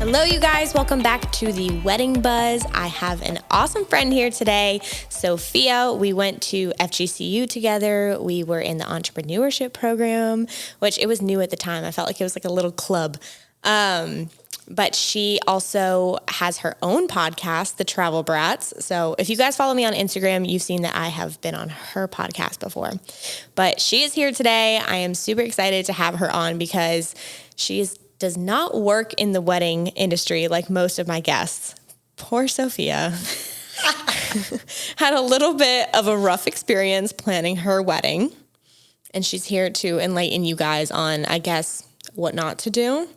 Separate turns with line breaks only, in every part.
Hello, you guys. Welcome back to the Wedding Buzz. I have an awesome friend here today, Sofia. We went to FGCU together. We were in the entrepreneurship program, which it was new at the time. I felt like it was like a little club. But she also has her own podcast, the Travel Brats. So if you guys follow me on Instagram, you've seen that I have been on her podcast before. But she is here today. I am super excited to have her on because does not work in the wedding industry like most of my guests. Poor Sofia had a little bit of a rough experience planning her wedding. And she's here to enlighten you guys on, I guess, what not to do.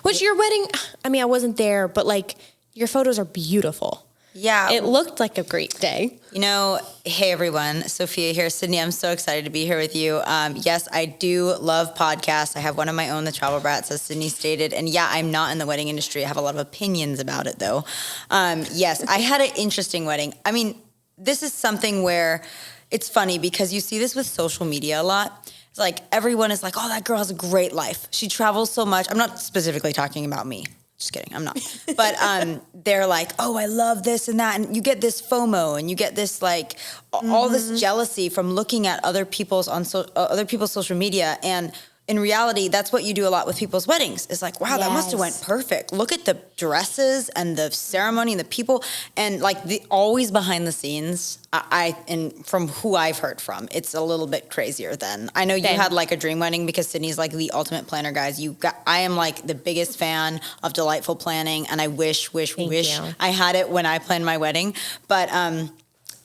Which your wedding, I mean, I wasn't there, but like your photos are beautiful.
Yeah.
It looked like a great day.
You know, hey everyone, Sofia here. Sydney, I'm so excited to be here with you. Yes, I do love podcasts. I have one of my own, the Travel Brats, as Sydney stated. And yeah, I'm not in the wedding industry. I have a lot of opinions about it though. Yes, I had an interesting wedding. I mean, this is something where it's funny because you see this with social media a lot. It's like everyone is like, oh, that girl has a great life. She travels so much. I'm not specifically talking about me. Just kidding, I'm not. But they're like, oh, I love this and that. And you get this FOMO and you get this like all this jealousy from looking at other people's social media. And in reality, that's what you do a lot with people's weddings. It's like, wow, that must have went perfect. Look at the dresses and the ceremony and the people. And like always behind the scenes, and from who I've heard from, it's a little bit crazier than. I know you had like a dream wedding because Sydney's like the ultimate planner, guys. I am like the biggest fan of delightful planning, and I wish I had it when I planned my wedding. But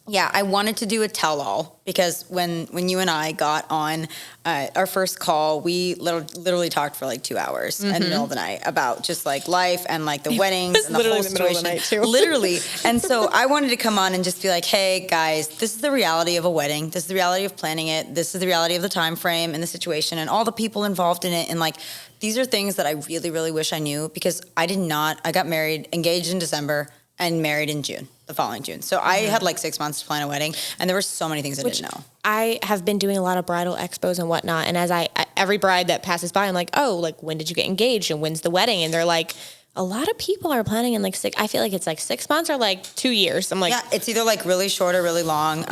yeah, I wanted to do a tell-all because when you and I got on our first call, we literally talked for like 2 hours in the middle of the night about just like life and like the weddings and the whole situation. The middle of the night too. Literally. And so I wanted to come on and just be like, hey guys, this is the reality of a wedding. This is the reality of planning it. This is the reality of the time frame and the situation and all the people involved in it. And like, these are things that I really, really wish I knew because I got married, engaged in December and married in June. The following June. So I had like 6 months to plan a wedding, and there were so many things I didn't know.
I have been doing a lot of bridal expos and whatnot, and as every bride that passes by, I'm like, oh, like when did you get engaged and when's the wedding? And they're like, a lot of people are planning in like I feel like it's like 6 months or like 2 years. I'm like,
yeah, it's either like really short or really long.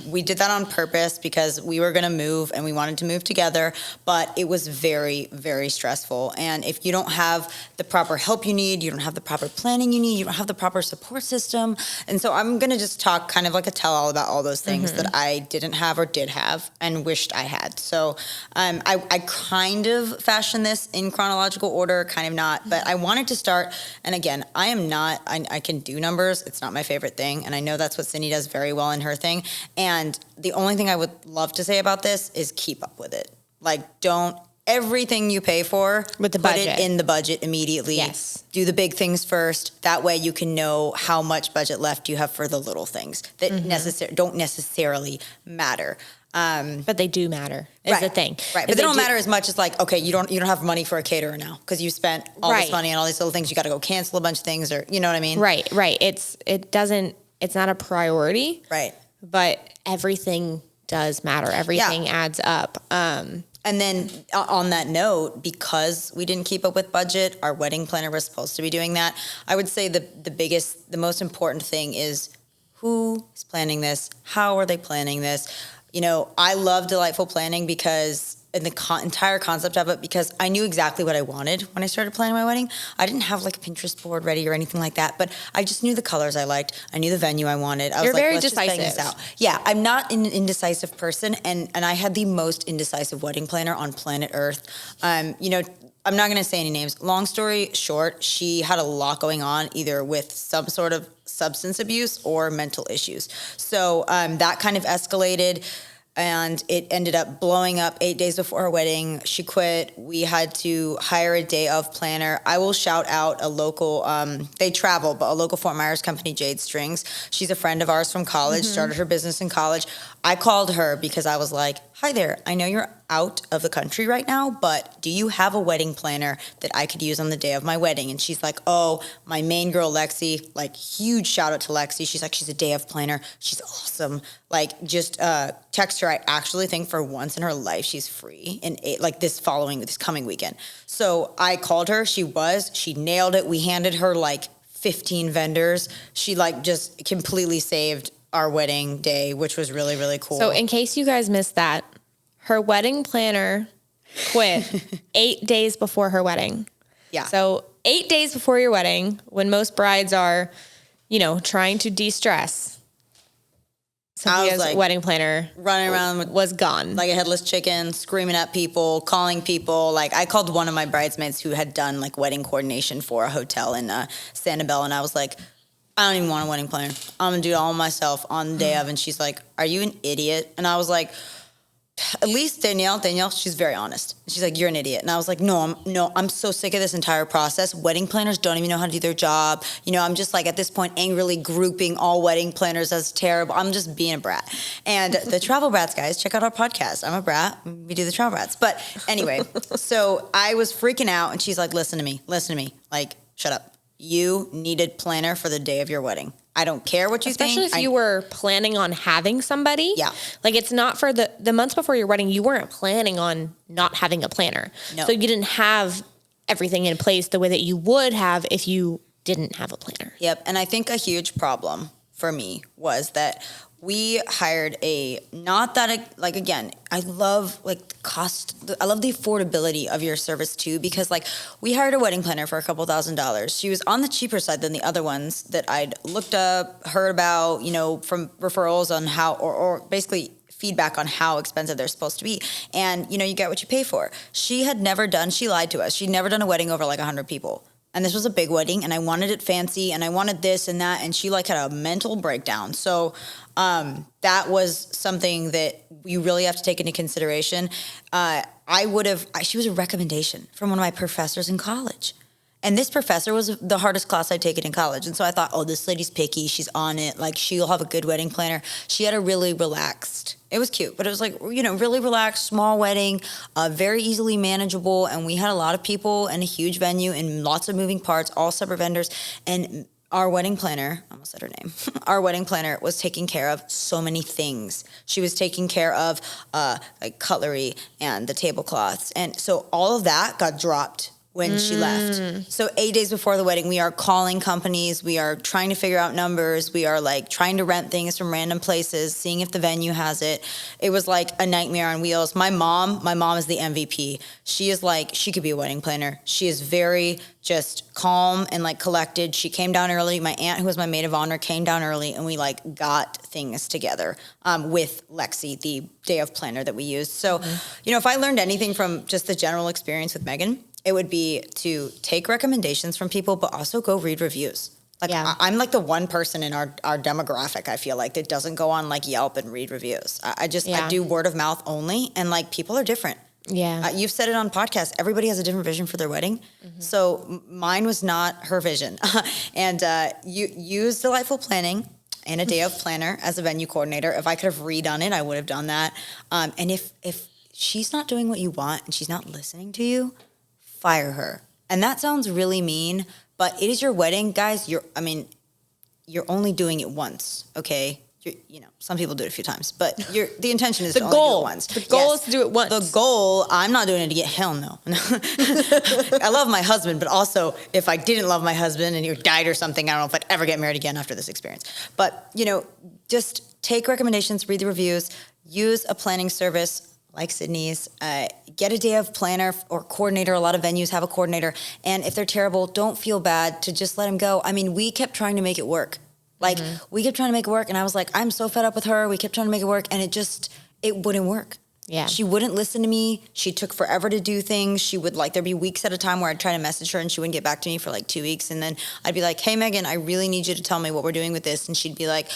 We did that on purpose because we were going to move and we wanted to move together, but it was very, very stressful. And if you don't have the proper help you need, you don't have the proper planning you need, you don't have the proper support system. And so I'm going to just talk kind of like a tell all about all those things that I didn't have or did have and wished I had. So I kind of fashioned this in chronological order, kind of not, but I wanted to start. And again, I can do numbers. It's not my favorite thing. And I know that's what Sydney does very well in her thing. And the only thing I would love to say about this is keep up with it. Like, everything you pay for,
with the
put
budget.
It in the budget immediately.
Yes. Do
the big things first. That way you can know how much budget left you have for the little things that don't necessarily matter.
But they do matter is the thing.
Right. But they don't matter as much as like, okay, you don't have money for a caterer now because you spent all this money on all these little things. You got to go cancel a bunch of things or, you know what I mean?
Right. It's not a priority.
Right.
But everything does matter. Everything adds up.
And then on that note, because we didn't keep up with budget, our wedding planner was supposed to be doing that. I would say the most important thing is who is planning this? How are they planning this? You know, I love delightful planning because in the entire concept of it, because I knew exactly what I wanted when I started planning my wedding. I didn't have like a Pinterest board ready or anything like that, but I just knew the colors I liked. I knew the venue I wanted.
You're very decisive.
Just bang this out. Yeah, I'm not an indecisive person, and I had the most indecisive wedding planner on planet Earth. You know, I'm not going to say any names. Long story short, she had a lot going on, either with some sort of substance abuse or mental issues. So that kind of escalated, and it ended up blowing up 8 days before her wedding. She quit. We had to hire a day of planner. I will shout out a local, they travel, but a local Fort Myers company, Jade Strings. She's a friend of ours from college, started her business in college. I called her because I was like, hi there, I know you're out of the country right now, but do you have a wedding planner that I could use on the day of my wedding? And she's like, oh, my main girl, Lexi, like huge shout out to Lexi. She's like, she's a day of planner. She's awesome. Like just text her. I actually think for once in her life, she's free in this coming weekend. So I called her. She nailed it. We handed her like 15 vendors. She like just completely saved our wedding day, which was really, really cool.
So in case you guys missed that, her wedding planner quit 8 days before her wedding.
Yeah.
So 8 days before your wedding, when most brides are, trying to de-stress, Sophia's
like,
wedding planner
running around
was gone.
Like a headless chicken, screaming at people, calling people. Like I called one of my bridesmaids who had done like wedding coordination for a hotel in Sanibel, and I was like, I don't even want a wedding planner. I'm gonna do it all myself on the day of. And she's like, are you an idiot? And I was like, at least Danielle, she's very honest. She's like, you're an idiot. And I was like, no, I'm so sick of this entire process. Wedding planners don't even know how to do their job. I'm just like at this point angrily grouping all wedding planners as terrible. I'm just being a brat. And the Travel Brats guys, check out our podcast. I'm a brat. We do the Travel Brats. But anyway, so I was freaking out and she's like, listen to me. Like, shut up. You needed planner for the day of your wedding. I don't care what you think.
Especially if you were planning on having somebody.
Yeah.
Like it's not for the months before your wedding, you weren't planning on not having a planner.
No.
So you didn't have everything in place the way that you would have if you didn't have a planner.
Yep. And I think a huge problem for me was that we hired again, I love I love the affordability of your service too, because like we hired a wedding planner for a couple $1,000s. She was on the cheaper side than the other ones that I'd looked up, heard about, from referrals on how, or basically feedback on how expensive they're supposed to be. And, you get what you pay for. She lied to us. She'd never done a wedding over like 100 people. And this was a big wedding, and I wanted it fancy, and I wanted this and that, and she like had a mental breakdown. So that was something that you really have to take into consideration. She was a recommendation from one of my professors in college. And this professor was the hardest class I'd taken in college. And so I thought, oh, this lady's picky. She's on it. Like, she'll have a good wedding planner. She had a really relaxed, it was cute, but it was like, really relaxed, small wedding, very easily manageable. And we had a lot of people and a huge venue and lots of moving parts, all separate vendors. And our wedding planner, I almost said her name, our wedding planner was taking care of so many things. She was taking care of like cutlery and the tablecloths. And so all of that got dropped when she left. So 8 days before the wedding, we are calling companies. We are trying to figure out numbers. We are like trying to rent things from random places, seeing if the venue has it. It was like a nightmare on wheels. My mom is the MVP. She is like, she could be a wedding planner. She is very just calm and like collected. She came down early. My aunt, who was my maid of honor, came down early, and we like got things together with Lexi, the day of planner that we used. So, if I learned anything from just the general experience with Megan, it would be to take recommendations from people, but also go read reviews. Like I'm like the one person in our demographic, I feel like, that doesn't go on like Yelp and read reviews. I do word of mouth only, and like people are different.
Yeah.
You've said it on podcasts. Everybody has a different vision for their wedding. So mine was not her vision. And you use Delightful Planning and a day of planner as a venue coordinator. If I could have redone it, I would have done that. And if she's not doing what you want and she's not listening to you, fire her. And that sounds really mean, but it is your wedding, guys. You're only doing it once, okay? Some people do it a few times, but the intention is to only do it once.
The goal is to do it once.
The goal, I'm not doing it to get, hell no. I love my husband, but also if I didn't love my husband and he died or something, I don't know if I'd ever get married again after this experience. But, just take recommendations, read the reviews, use a planning service like Sydney's, get a day of planner or coordinator. A lot of venues have a coordinator. And if they're terrible, don't feel bad to just let them go. I mean, we kept trying to make it work. We kept trying to make it work. And I was like, I'm so fed up with her. We kept trying to make it work. And it wouldn't work.
Yeah.
She wouldn't listen to me. She took forever to do things. She would there'd be weeks at a time where I'd try to message her and she wouldn't get back to me for like 2 weeks. And then I'd be like, hey, Megan, I really need you to tell me what we're doing with this. And she'd be like,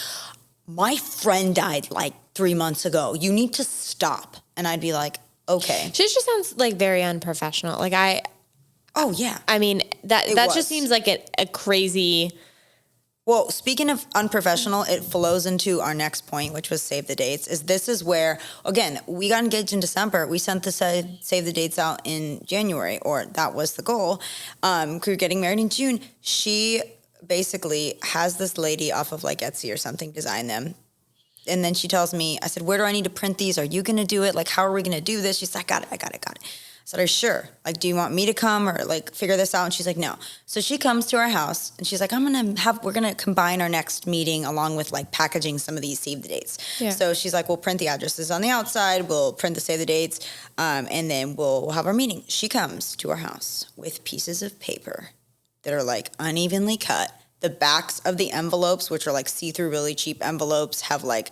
my friend died like 3 months ago. You need to stop. And I'd be like, okay.
She just sounds like very unprofessional.
Oh yeah.
I mean, that just seems like a crazy
Well, speaking of unprofessional, it flows into our next point, which was save the dates. This is where, again, we got engaged in December. We sent the save the dates out in January, or that was the goal. We were getting married in June. She basically has this lady off of like Etsy or something design them. And then she tells me, I said, where do I need to print these? Are you going to do it? Like, how are we going to do this? She's like, I got it. I said, are you sure? Like, do you want me to come or like figure this out? And she's like, no. So she comes to our house and she's like, we're going to combine our next meeting along with like packaging some of these save the dates. Yeah. So she's like, we'll print the addresses on the outside. We'll print the save the dates. And then we'll have our meeting. She comes to our house with pieces of paper that are like unevenly cut. The backs of the envelopes, which are like see-through, really cheap envelopes, have like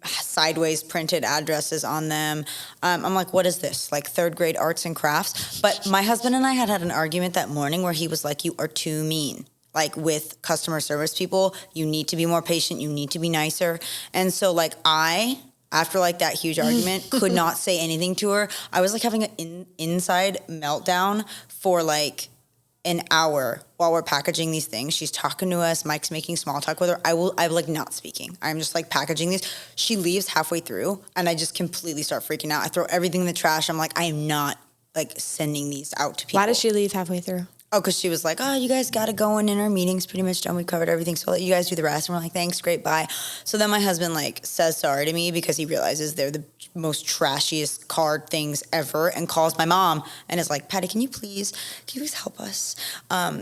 sideways printed addresses on them. I'm like, what is this? Like third grade arts and crafts? But my husband and I had an argument that morning where he was like, you are too mean. Like with customer service people, you need to be more patient. You need to be nicer. And so like after like that huge argument, could not say anything to her. I was like having an inside meltdown for like an hour while we're packaging these things. She's talking to us. Mike's making small talk with her. I'm like not speaking. I'm just like packaging these. She leaves halfway through and I just completely start freaking out. I throw everything in the trash. I'm like, I am not like sending these out to people.
Why did she leave halfway through?
Oh, because she was like, oh, you guys got to go in our meeting's pretty much done. We covered everything. So I'll let you guys do the rest. And we're like, thanks, great, bye. So then my husband like says sorry to me because he realizes they're the most trashiest card things ever and calls my mom and is like, Patty, can you please help us?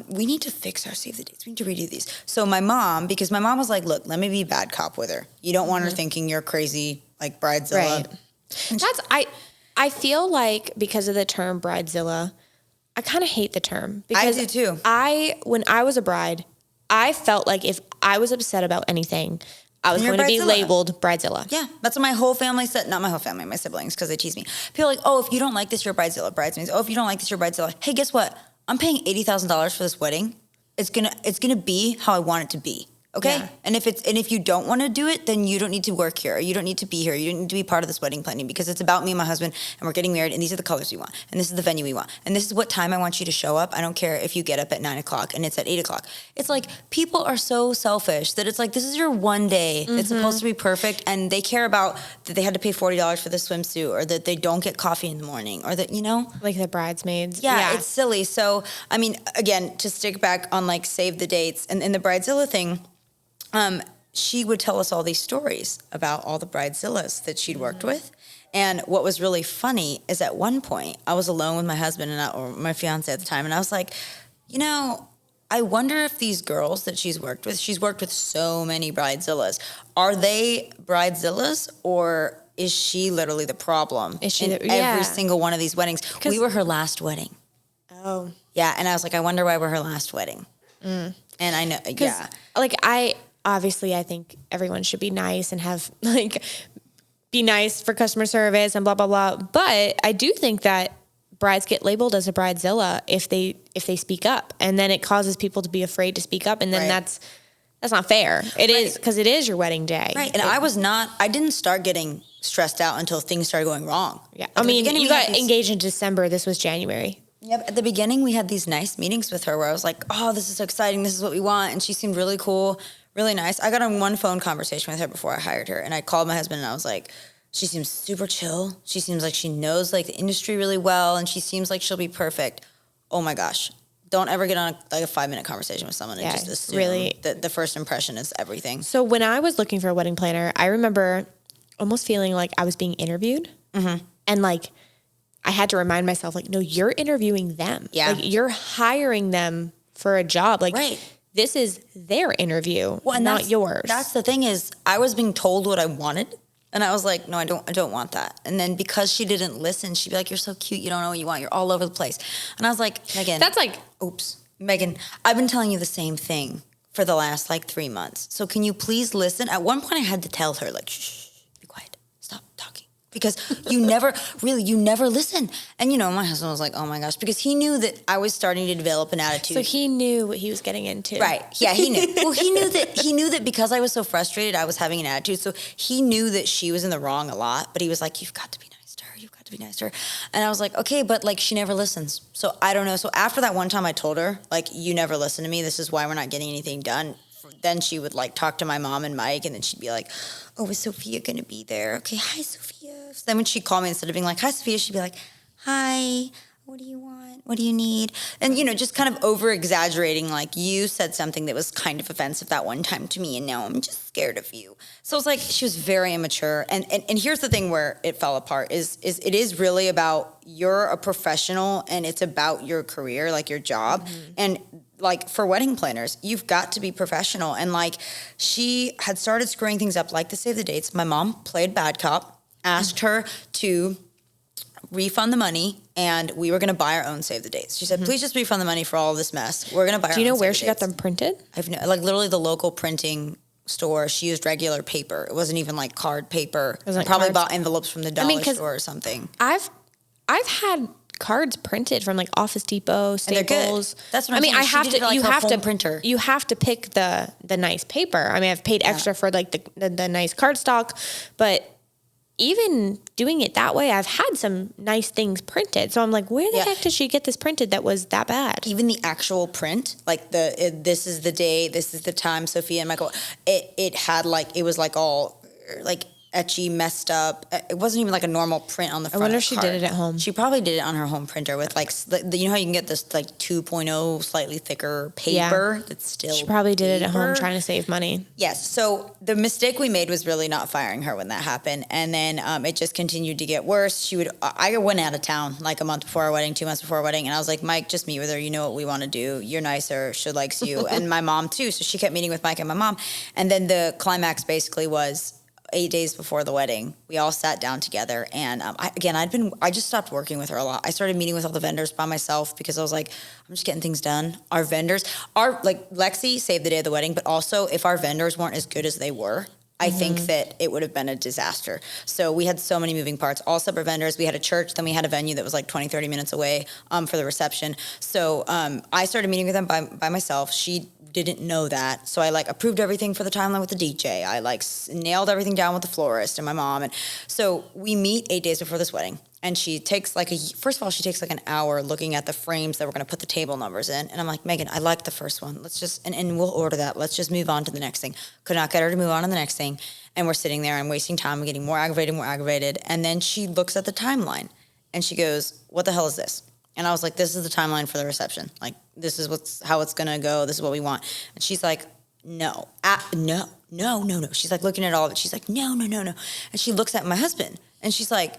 We need to fix our save the dates. We need to redo these. So my mom, because my mom was like, look, let me be bad cop with her. You don't want her thinking you're crazy, like bridezilla.
Right. I feel like because of the term bridezilla, I kind of hate the term. Because
I do too.
When I was a bride, I felt like if I was upset about anything, I was going to be labeled bridezilla.
Yeah, that's what my whole family said. Not my whole family, my siblings, because they tease me. People are like, oh, if you don't like this, you're bridezilla. Bridesmaids. Oh, if you don't like this, you're bridezilla. Hey, guess what? I'm paying $80,000 for this wedding. It's gonna be how I want it to be. Okay. Yeah. And if you don't want to do it, then you don't need to work here. Or you don't need to be here. You don't need to be part of this wedding planning because it's about me and my husband and we're getting married and these are the colors we want. And this is the venue we want. And this is what time I want you to show up. I don't care if you get up at 9:00 and it's at 8:00. It's like people are so selfish that it's like, this is your one day. It's supposed to be perfect. And they care about that they had to pay $40 for the swimsuit or that they don't get coffee in the morning or that,
like the bridesmaids.
Yeah, it's silly. So, I mean, again, to stick back on like save the dates and the bridezilla thing, she would tell us all these stories about all the bridezillas that she'd worked with. And what was really funny is at one point I was alone with my husband or my fiance at the time. And I was like, I wonder if these girls that she's worked with so many bridezillas. Are they bridezillas or is she literally the problem in every single one of these weddings? We were her last wedding.
Oh.
Yeah. And I was like, I wonder why we're her last wedding. And I know, yeah.
Like obviously, I think everyone should be nice and have be nice for customer service and blah, blah, blah. But I do think that brides get labeled as a bridezilla if they speak up, and then it causes people to be afraid to speak up. And then that's not fair. It is because it is your wedding day.
Right. And I didn't start getting stressed out until things started going wrong.
Yeah. I mean, you got engaged in December. This was January.
Yep. At the beginning, we had these nice meetings with her where I was like, oh, this is so exciting. This is what we want. And she seemed really cool. Really nice. I got on one phone conversation with her before I hired her, and I called my husband, and I was like, she seems super chill. She seems like she knows like the industry really well, and she seems like she'll be perfect. Oh my gosh. Don't ever get on a 5-minute conversation with someone and just assume that the first impression is everything.
So when I was looking for a wedding planner, I remember almost feeling like I was being interviewed. And like I had to remind myself, like, no, you're interviewing them.
Yeah.
Like you're hiring them for a job. Like, this is their interview, not yours.
That's the thing is I was being told what I wanted. And I was like, no, I don't want that. And then because she didn't listen, she'd be like, you're so cute. You don't know what you want. You're all over the place. And I was like, Megan.
That's like,
Megan, I've been telling you the same thing for the last 3 months. So can you please listen? At one point I had to tell her shh, be quiet. Stop talking. Because you never listen. And my husband was like, oh my gosh, because he knew that I was starting to develop an attitude.
So he knew what he was getting into.
Right. Yeah, he knew. Well, he knew that because I was so frustrated, I was having an attitude. So he knew that she was in the wrong a lot, but he was like, you've got to be nice to her. You've got to be nice to her. And I was like, okay, but she never listens. So I don't know. So after that one time I told her, you never listen to me. This is why we're not getting anything done. then she would like talk to my mom and Mike, and then she'd be like, oh, is Sophia going to be there? Okay, hi, Sophia. So then when she'd call me, instead of being like, hi, Sophia, she'd be like, hi, what do you want? What do you need? And, just kind of over-exaggerating, like, you said something that was kind of offensive that one time to me, and now I'm just scared of you. So it's like she was very immature. And here's the thing where it fell apart is it is really about you're a professional, and it's about your career, like your job. Mm-hmm. And like for wedding planners, you've got to be professional. And like she had started screwing things up, like the save the dates. My mom played bad cop, asked her to refund the money, and we were going to buy our own save the dates. She said, please just refund the money for all of this mess. We're going to buy our own.
Do you know where she
got
them printed?
Like literally the local printing store. She used regular paper. It wasn't even like card paper. Probably cards. Bought envelopes from the dollar store or something.
I've had cards printed from like Office Depot, Staples.
That's what I'm saying.
You have to pick the nice paper. I mean, I've paid extra for like the nice cardstock, but even doing it that way, I've had some nice things printed. So I'm like, where the heck did she get this printed that was that bad?
Even the actual print, like this is the day, this is the time, Sophia and Michael, it had like, it was like all like etchy, messed up. It wasn't even like a normal print on the front.
I wonder if she did it at home.
She probably did it on her home printer with like, you know how you can get this like 2.0 slightly thicker paper that's still
She probably did it at home trying to save money.
Yes. So the mistake we made was really not firing her when that happened. And then it just continued to get worse. I went out of town like a month before our wedding, 2 months before our wedding. And I was like, Mike, just meet with her. You know what we want to do. You're nicer. She likes you. And my mom too. So she kept meeting with Mike and my mom. And then the climax basically was 8 days before the wedding, we all sat down together, and I just stopped working with her a lot. I started meeting with all the vendors by myself because I was like, I'm just getting things done. Our vendors are like Lexi saved the day of the wedding, but also if our vendors weren't as good as they were, I think that it would have been a disaster. So we had so many moving parts, all separate vendors. We had a church, then we had a venue that was like 20, 30 minutes away for the reception. So I started meeting with them by myself. She didn't know that. So I like approved everything for the timeline with the DJ. I like nailed everything down with the florist and my mom. And so we meet 8 days before this wedding. And she takes first of all, she takes like an hour looking at the frames that we're going to put the table numbers in. And I'm like, Megan, I like the first one. Let's just, and we'll order that. Let's just move on to the next thing. Could not get her to move on to the next thing. And we're sitting there and wasting time and getting more aggravated. And then she looks at the timeline and she goes, what the hell is this? And I was like, this is the timeline for the reception. Like, this is how it's going to go. This is what we want. And she's like, no. She's like looking at all of it. She's like, no. And she looks at my husband and she's like,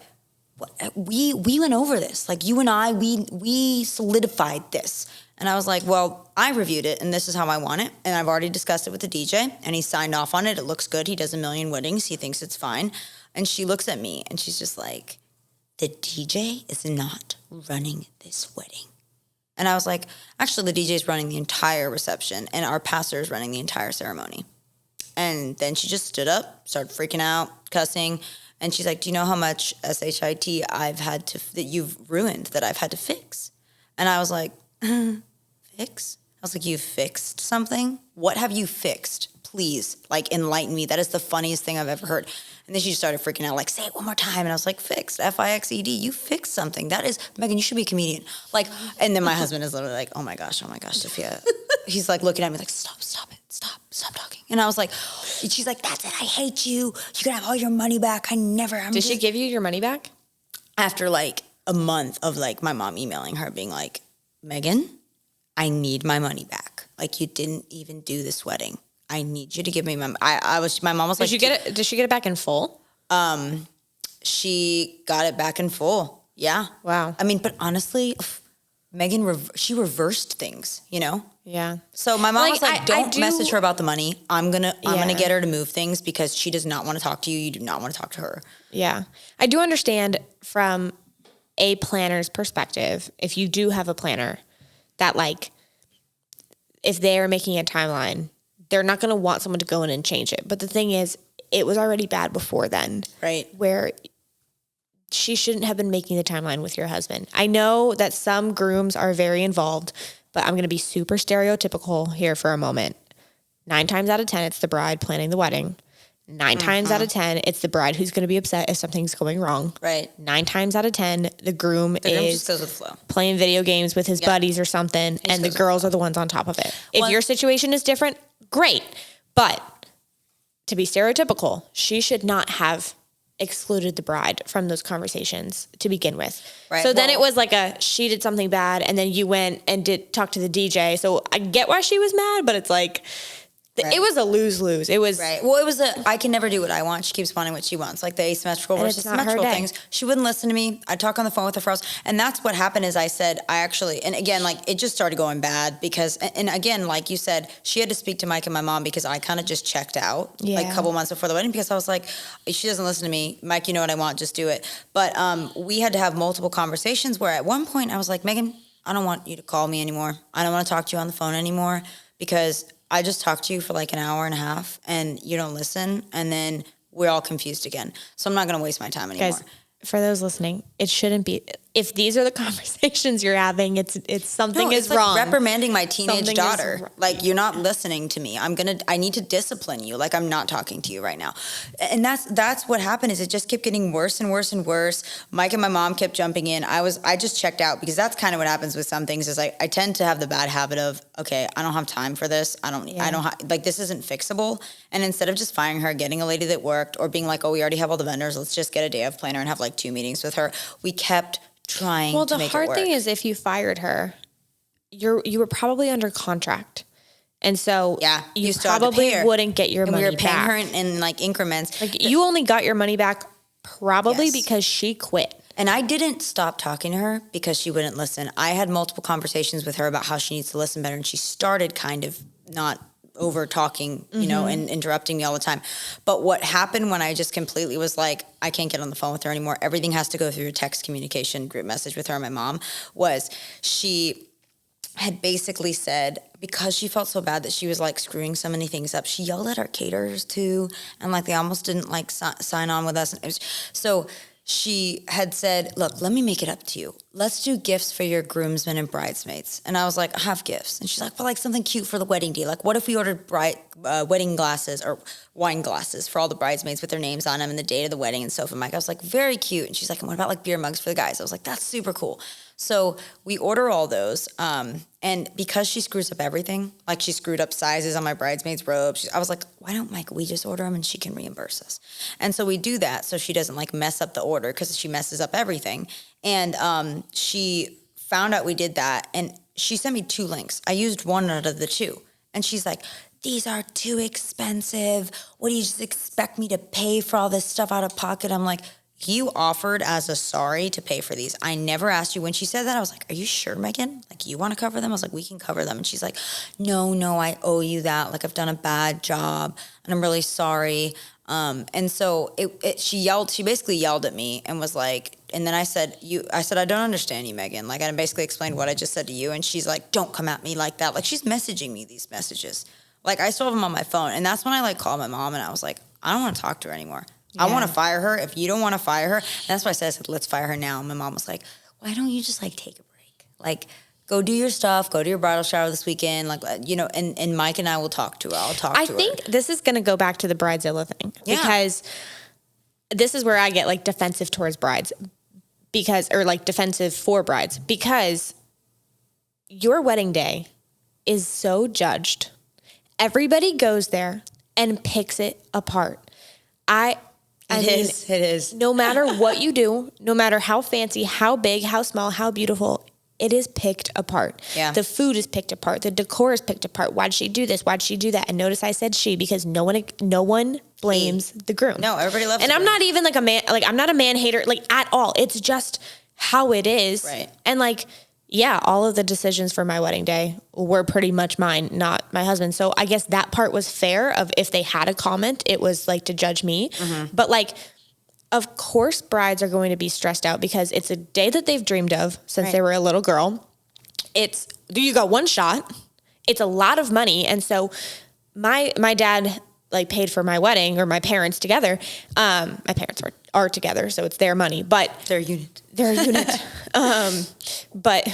we went over this. Like, you and I, we solidified this. And I was like, well, I reviewed it and this is how I want it. And I've already discussed it with the DJ and he signed off on it. It looks good. He does 1 million weddings. He thinks it's fine. And she looks at me and she's just like, the DJ is not running this wedding. And I was like, actually, the DJ is running the entire reception and our pastor is running the entire ceremony. And then she just stood up, started freaking out, cussing. And she's like, do you know how much SHIT that you've ruined, that I've had to fix? And I was like, fix? I was like, you've fixed something? What have you fixed? Please, like, enlighten me. That is the funniest thing I've ever heard. And then she just started freaking out, like, say it one more time. And I was like, fixed, F-I-X-E-D. You fixed something. That is, Megan, you should be a comedian. Like, and then my husband is literally like, oh my gosh, Sophia. He's like looking at me like, stop it. Stop talking. And I was like, she's like, that's it. I hate you. You can have all your money back.
Did she give you your money back?
After like a month of like my mom emailing her being like, Megan, I need my money back. Like, you didn't even do this wedding. I need you to give me my. My mom was like,
Did she get it back in full?
She got it back in full. Yeah.
Wow.
I mean, but honestly, Megan, she reversed things, you know?
Yeah.
So my mom was like, don't message her about the money. I'm gonna get her to move things because she does not want to talk to you. You do not want to talk to her.
Yeah. I do understand from a planner's perspective, if you do have a planner, that like, if they're making a timeline, they're not going to want someone to go in and change it. But the thing is, it was already bad before then.
Right.
Where she shouldn't have been making the timeline with your husband. I know that some grooms are very involved, but I'm going to be super stereotypical here for a moment. 9 times out of 10, it's the bride planning the wedding. 9 times out of 10, it's the bride who's going to be upset if something's going wrong.
Right.
9 times out of 10, the groom
just goes with the flow.
Playing video games with his buddies or something, and the girls are the ones on top of it. If your situation is different, great. But to be stereotypical, she should not have excluded the bride from those conversations to begin with.
Right.
So then it was like she did something bad and then you went and talk to the DJ. So I get why she was mad, but it's like, it was a lose-lose. It was
right. Well, it was I can never do what I want. She keeps wanting what she wants, like the asymmetrical versus symmetrical things. She wouldn't listen to me. I'd talk on the phone with her for hours. And that's what happened is I said, and again, like it just started going bad because, and again, like you said, she had to speak to Mike and my mom because I kind of just checked out like a couple months before the wedding because I was like, she doesn't listen to me. Mike, you know what I want, just do it. But we had to have multiple conversations where at one point I was like, Megan, I don't want you to call me anymore. I don't want to talk to you on the phone anymore because I just talked to you for like an hour and a half and you don't listen. And then we're all confused again. So I'm not going to waste my time anymore.
Guys, for those listening, it shouldn't be. If these are the conversations you're having, it's something is
like
wrong.
Reprimanding my teenage daughter. Like, you're not listening to me. I need to discipline you. Like, I'm not talking to you right now. And that's what happened is it just kept getting worse and worse and worse. Mike and my mom kept jumping in. I just checked out because that's kind of what happens with some things is I tend to have the bad habit of, okay, I don't have time for this. Like, this isn't fixable. And instead of just firing her, getting a lady that worked or being like, oh, we already have all the vendors. Let's just get a day of planner and have like 2 meetings with her. We kept trying to make it work. Well, the hard
thing is if you fired her, you were probably under contract. And so you probably wouldn't get your money back.
We were paying her in like increments.
Like you only got your money back probably because she quit.
And I didn't stop talking to her because she wouldn't listen. I had multiple conversations with her about how she needs to listen better. And she started kind of not over talking, you know, and interrupting me all the time. But what happened when I just completely was like, I can't get on the phone with her anymore. Everything has to go through a text communication group message with her and my mom was she had basically said, because she felt so bad that she was like screwing so many things up, she yelled at our caterers too. And like, they almost didn't like sign on with us. So she had said, look, let me make it up to you. Let's do gifts for your groomsmen and bridesmaids. And I was like, I have gifts. And she's like, well, like something cute for the wedding day. Like, what if we ordered wedding glasses or wine glasses for all the bridesmaids with their names on them and the date of the wedding and Sophia and Mike? I was like, very cute. And she's like, and what about like beer mugs for the guys? I was like, that's super cool. So we order all those. And because she screws up everything, like she screwed up sizes on my bridesmaids' robes, I was like, why don't we just order them and she can reimburse us? And so we do that so she doesn't like mess up the order because she messes up everything. And she found out we did that and she sent me 2 links. I used one out of the 2. And she's like, these are too expensive. What do you just expect me to pay for all this stuff out of pocket? I'm like, you offered as a sorry to pay for these. I never asked you. When she said that, I was like, are you sure, Megan? Like, you want to cover them? I was like, we can cover them. And she's like, no, I owe you that. Like, I've done a bad job and I'm really sorry. And so she basically yelled at me and was like, and then I said, I don't understand you, Megan. Like, I basically explained what I just said to you. And she's like, don't come at me like that. Like, she's messaging me these messages. Like, I still have them on my phone. And that's when I like called my mom and I was like, I don't want to talk to her anymore. Yeah. I want to fire her. If you don't want to fire her, and that's why I said, let's fire her now. And my mom was like, why don't you just like take a break? Like, go do your stuff, go to your bridal shower this weekend. Like, you know, and Mike and I will talk to her. I'll talk to her. I
think this is going to go back to the bridezilla thing because this is where I get like defensive towards brides or like defensive for brides because your wedding day is so judged. Everybody goes there and picks it apart. It is. No matter what you do, no matter how fancy, how big, how small, how beautiful, it is picked apart. Yeah. The food is picked apart. The decor is picked apart. Why'd she do this? Why'd she do that? And notice I said she because no one blames the groom.
No, everybody loves.
And I'm not even like a man. Like I'm not a man hater. Like at all. It's just how it is.
Right.
And like. Yeah, all of the decisions for my wedding day were pretty much mine, not my husband. So I guess that part was fair of if they had a comment, it was like to judge me. Mm-hmm. But like, of course, brides are going to be stressed out because it's a day that they've dreamed of since they were a little girl. You got one shot. It's a lot of money. And so my dad like paid for my wedding or my parents together. My parents are together, so it's their money, but
they're a unit.
But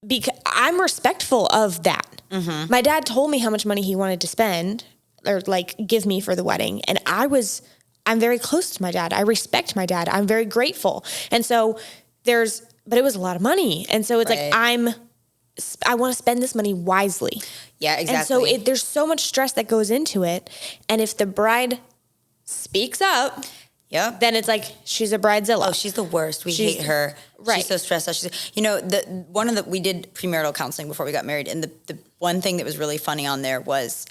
because I'm respectful of that. Mm-hmm. My dad told me how much money he wanted to spend or like give me for the wedding. And I'm very close to my dad. I respect my dad. I'm very grateful. And so but it was a lot of money. And so it's like, I want to spend this money wisely.
Yeah, exactly.
And so there's so much stress that goes into it. And if the bride speaks up, then it's like she's a bridezilla.
Oh, she's the worst. We hate her.
Right.
She's so stressed out. We did premarital counseling before we got married, and the one thing that was really funny on there was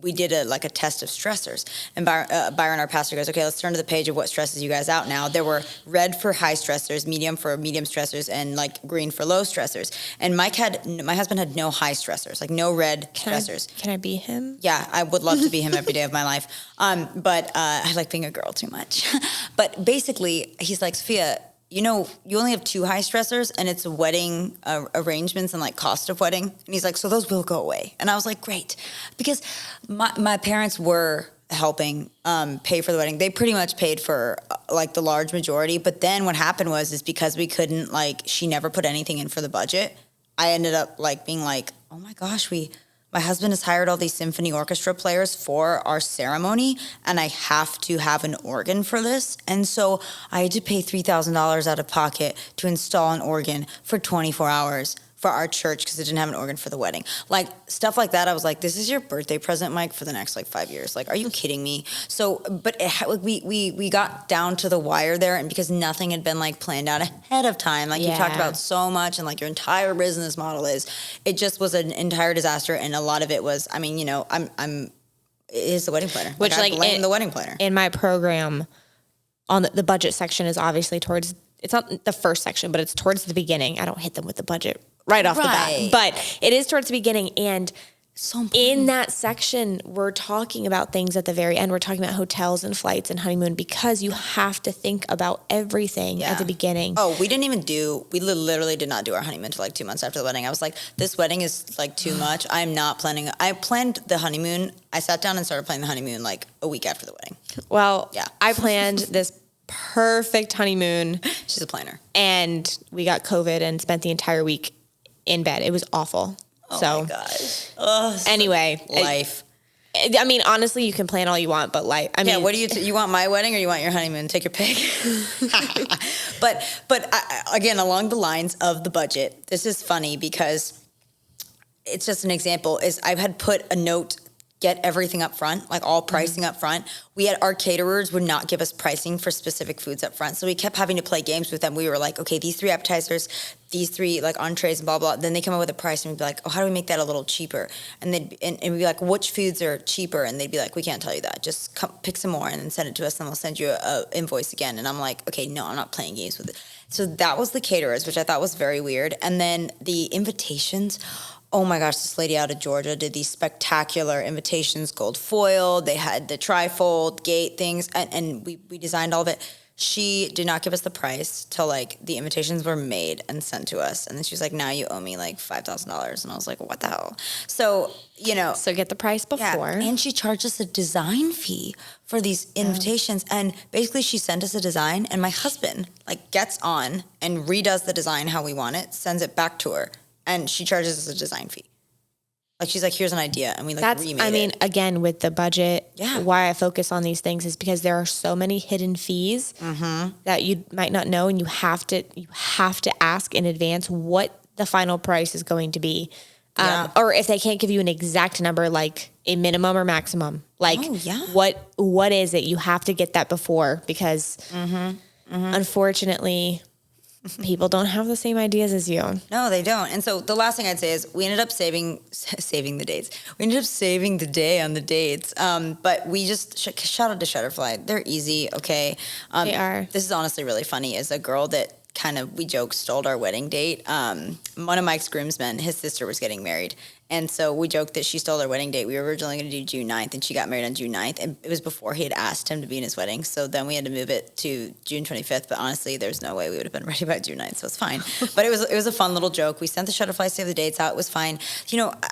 we did a test of stressors. And Byron, our pastor, goes, okay, let's turn to the page of what stresses you guys out now. There were red for high stressors, medium for medium stressors, and green for low stressors. And my husband had no high stressors, no red stressors.
Can I be him?
Yeah, I would love to be him every day of my life. But I like being a girl too much. But basically, he's like, Sophia, you only have 2 high stressors, and it's wedding arrangements and cost of wedding. And he's like, so those will go away. And I was like, great. Because my parents were helping pay for the wedding. They pretty much paid for the large majority. But then what happened is because we couldn't, she never put anything in for the budget. I ended up being oh my gosh, my husband has hired all these symphony orchestra players for our ceremony, and I have to have an organ for this. And so I had to pay $3,000 out of pocket to install an organ for 24 hours for our church because it didn't have an organ for the wedding. Stuff like that, I was like, this is your birthday present, Mike, for the next 5 years. Are you kidding me? So, but we got down to the wire there, and because nothing had been planned out ahead of time, you talked about so much, and your entire business model it just was an entire disaster. And a lot of it was, I'm is the wedding planner.
Which
I blame the wedding planner.
In my program, on the budget section is obviously it's not the first section, but it's towards the beginning. I don't hit them with the budget right off the bat, but it is towards the beginning. And so in that section, we're talking about things at the very end. We're talking about hotels and flights and honeymoon, because you have to think about everything at the beginning.
Oh, we literally did not do our honeymoon until 2 months after the wedding. I was like, this wedding is too much. I'm not planning. I planned the honeymoon. I sat down and started planning the honeymoon a week after the wedding.
Well, I planned this perfect honeymoon.
She's a planner.
And we got COVID and spent the entire week in bed. It was awful.
Oh my gosh. Oh,
anyway.
Life.
Honestly, you can plan all you want, but what
do you want my wedding or you want your honeymoon? Take your pick. But again, along the lines of the budget, this is funny because it's just an example. I had put a note, get everything up front, all pricing up front. Our caterers would not give us pricing for specific foods up front. So we kept having to play games with them. We were like, okay, these 3 appetizers, these 3 entrees and blah, blah. Then they come up with a price and we'd be like, oh, how do we make that a little cheaper? And we'd be like, which foods are cheaper? And they'd be like, we can't tell you that. Just pick some more and then send it to us and we'll send you a invoice again. And I'm like, okay, no, I'm not playing games with it. So that was the caterers, which I thought was very weird. And then the invitations. Oh my gosh, this lady out of Georgia did these spectacular invitations, gold foil. They had the trifold gate things, and we designed all of it. She did not give us the price till the invitations were made and sent to us. And then she was like, now you owe me $5,000. And I was like, what the hell? So,
So get the price before.
Yeah, and she charged us a design fee for these invitations. And basically she sent us a design, and my husband gets on and redoes the design how we want it, sends it back to her. And she charges us a design fee. She's like, here's an idea. And we remade it.
Again, with the budget, why I focus on these things is because there are so many hidden fees that you might not know. And you have to ask in advance what the final price is going to be. Or if they can't give you an exact number, a minimum or maximum, what is it? You have to get that before because unfortunately, people don't have the same ideas as you.
No, they don't. And so the last thing I'd say is we ended up saving the dates. We ended up saving the day on the dates. But we just, shout out to Shutterfly. They're easy, okay?
They are.
This is honestly really funny. Is a girl that we joke, stole our wedding date. One of Mike's groomsmen, his sister was getting married. And so we joked that she stole our wedding date. We were originally going to do June 9th, and she got married on June 9th. And it was before he had asked him to be in his wedding. So then we had to move it to June 25th. But honestly, there's no way we would have been ready by June 9th. So it's fine. But it was a fun little joke. We sent the Shutterfly Save the Dates out. It was fine.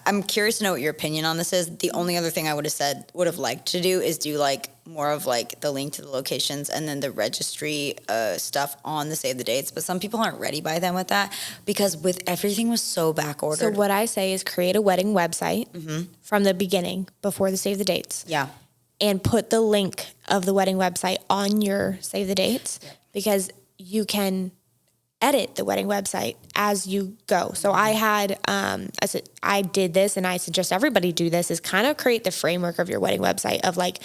I'm curious to know what your opinion on this is. The only other thing I would have liked to do is do more of the link to the locations and then the registry stuff on the Save the Dates. But some people aren't ready by then with that because with everything was so back ordered.
So what I say is create a wedding website from the beginning before the Save the Dates.
Yeah.
And put the link of the wedding website on your Save the Dates because you can edit the wedding website as you go. So I had, I did this, and I suggest everybody do this, is kind of create the framework of your wedding website of like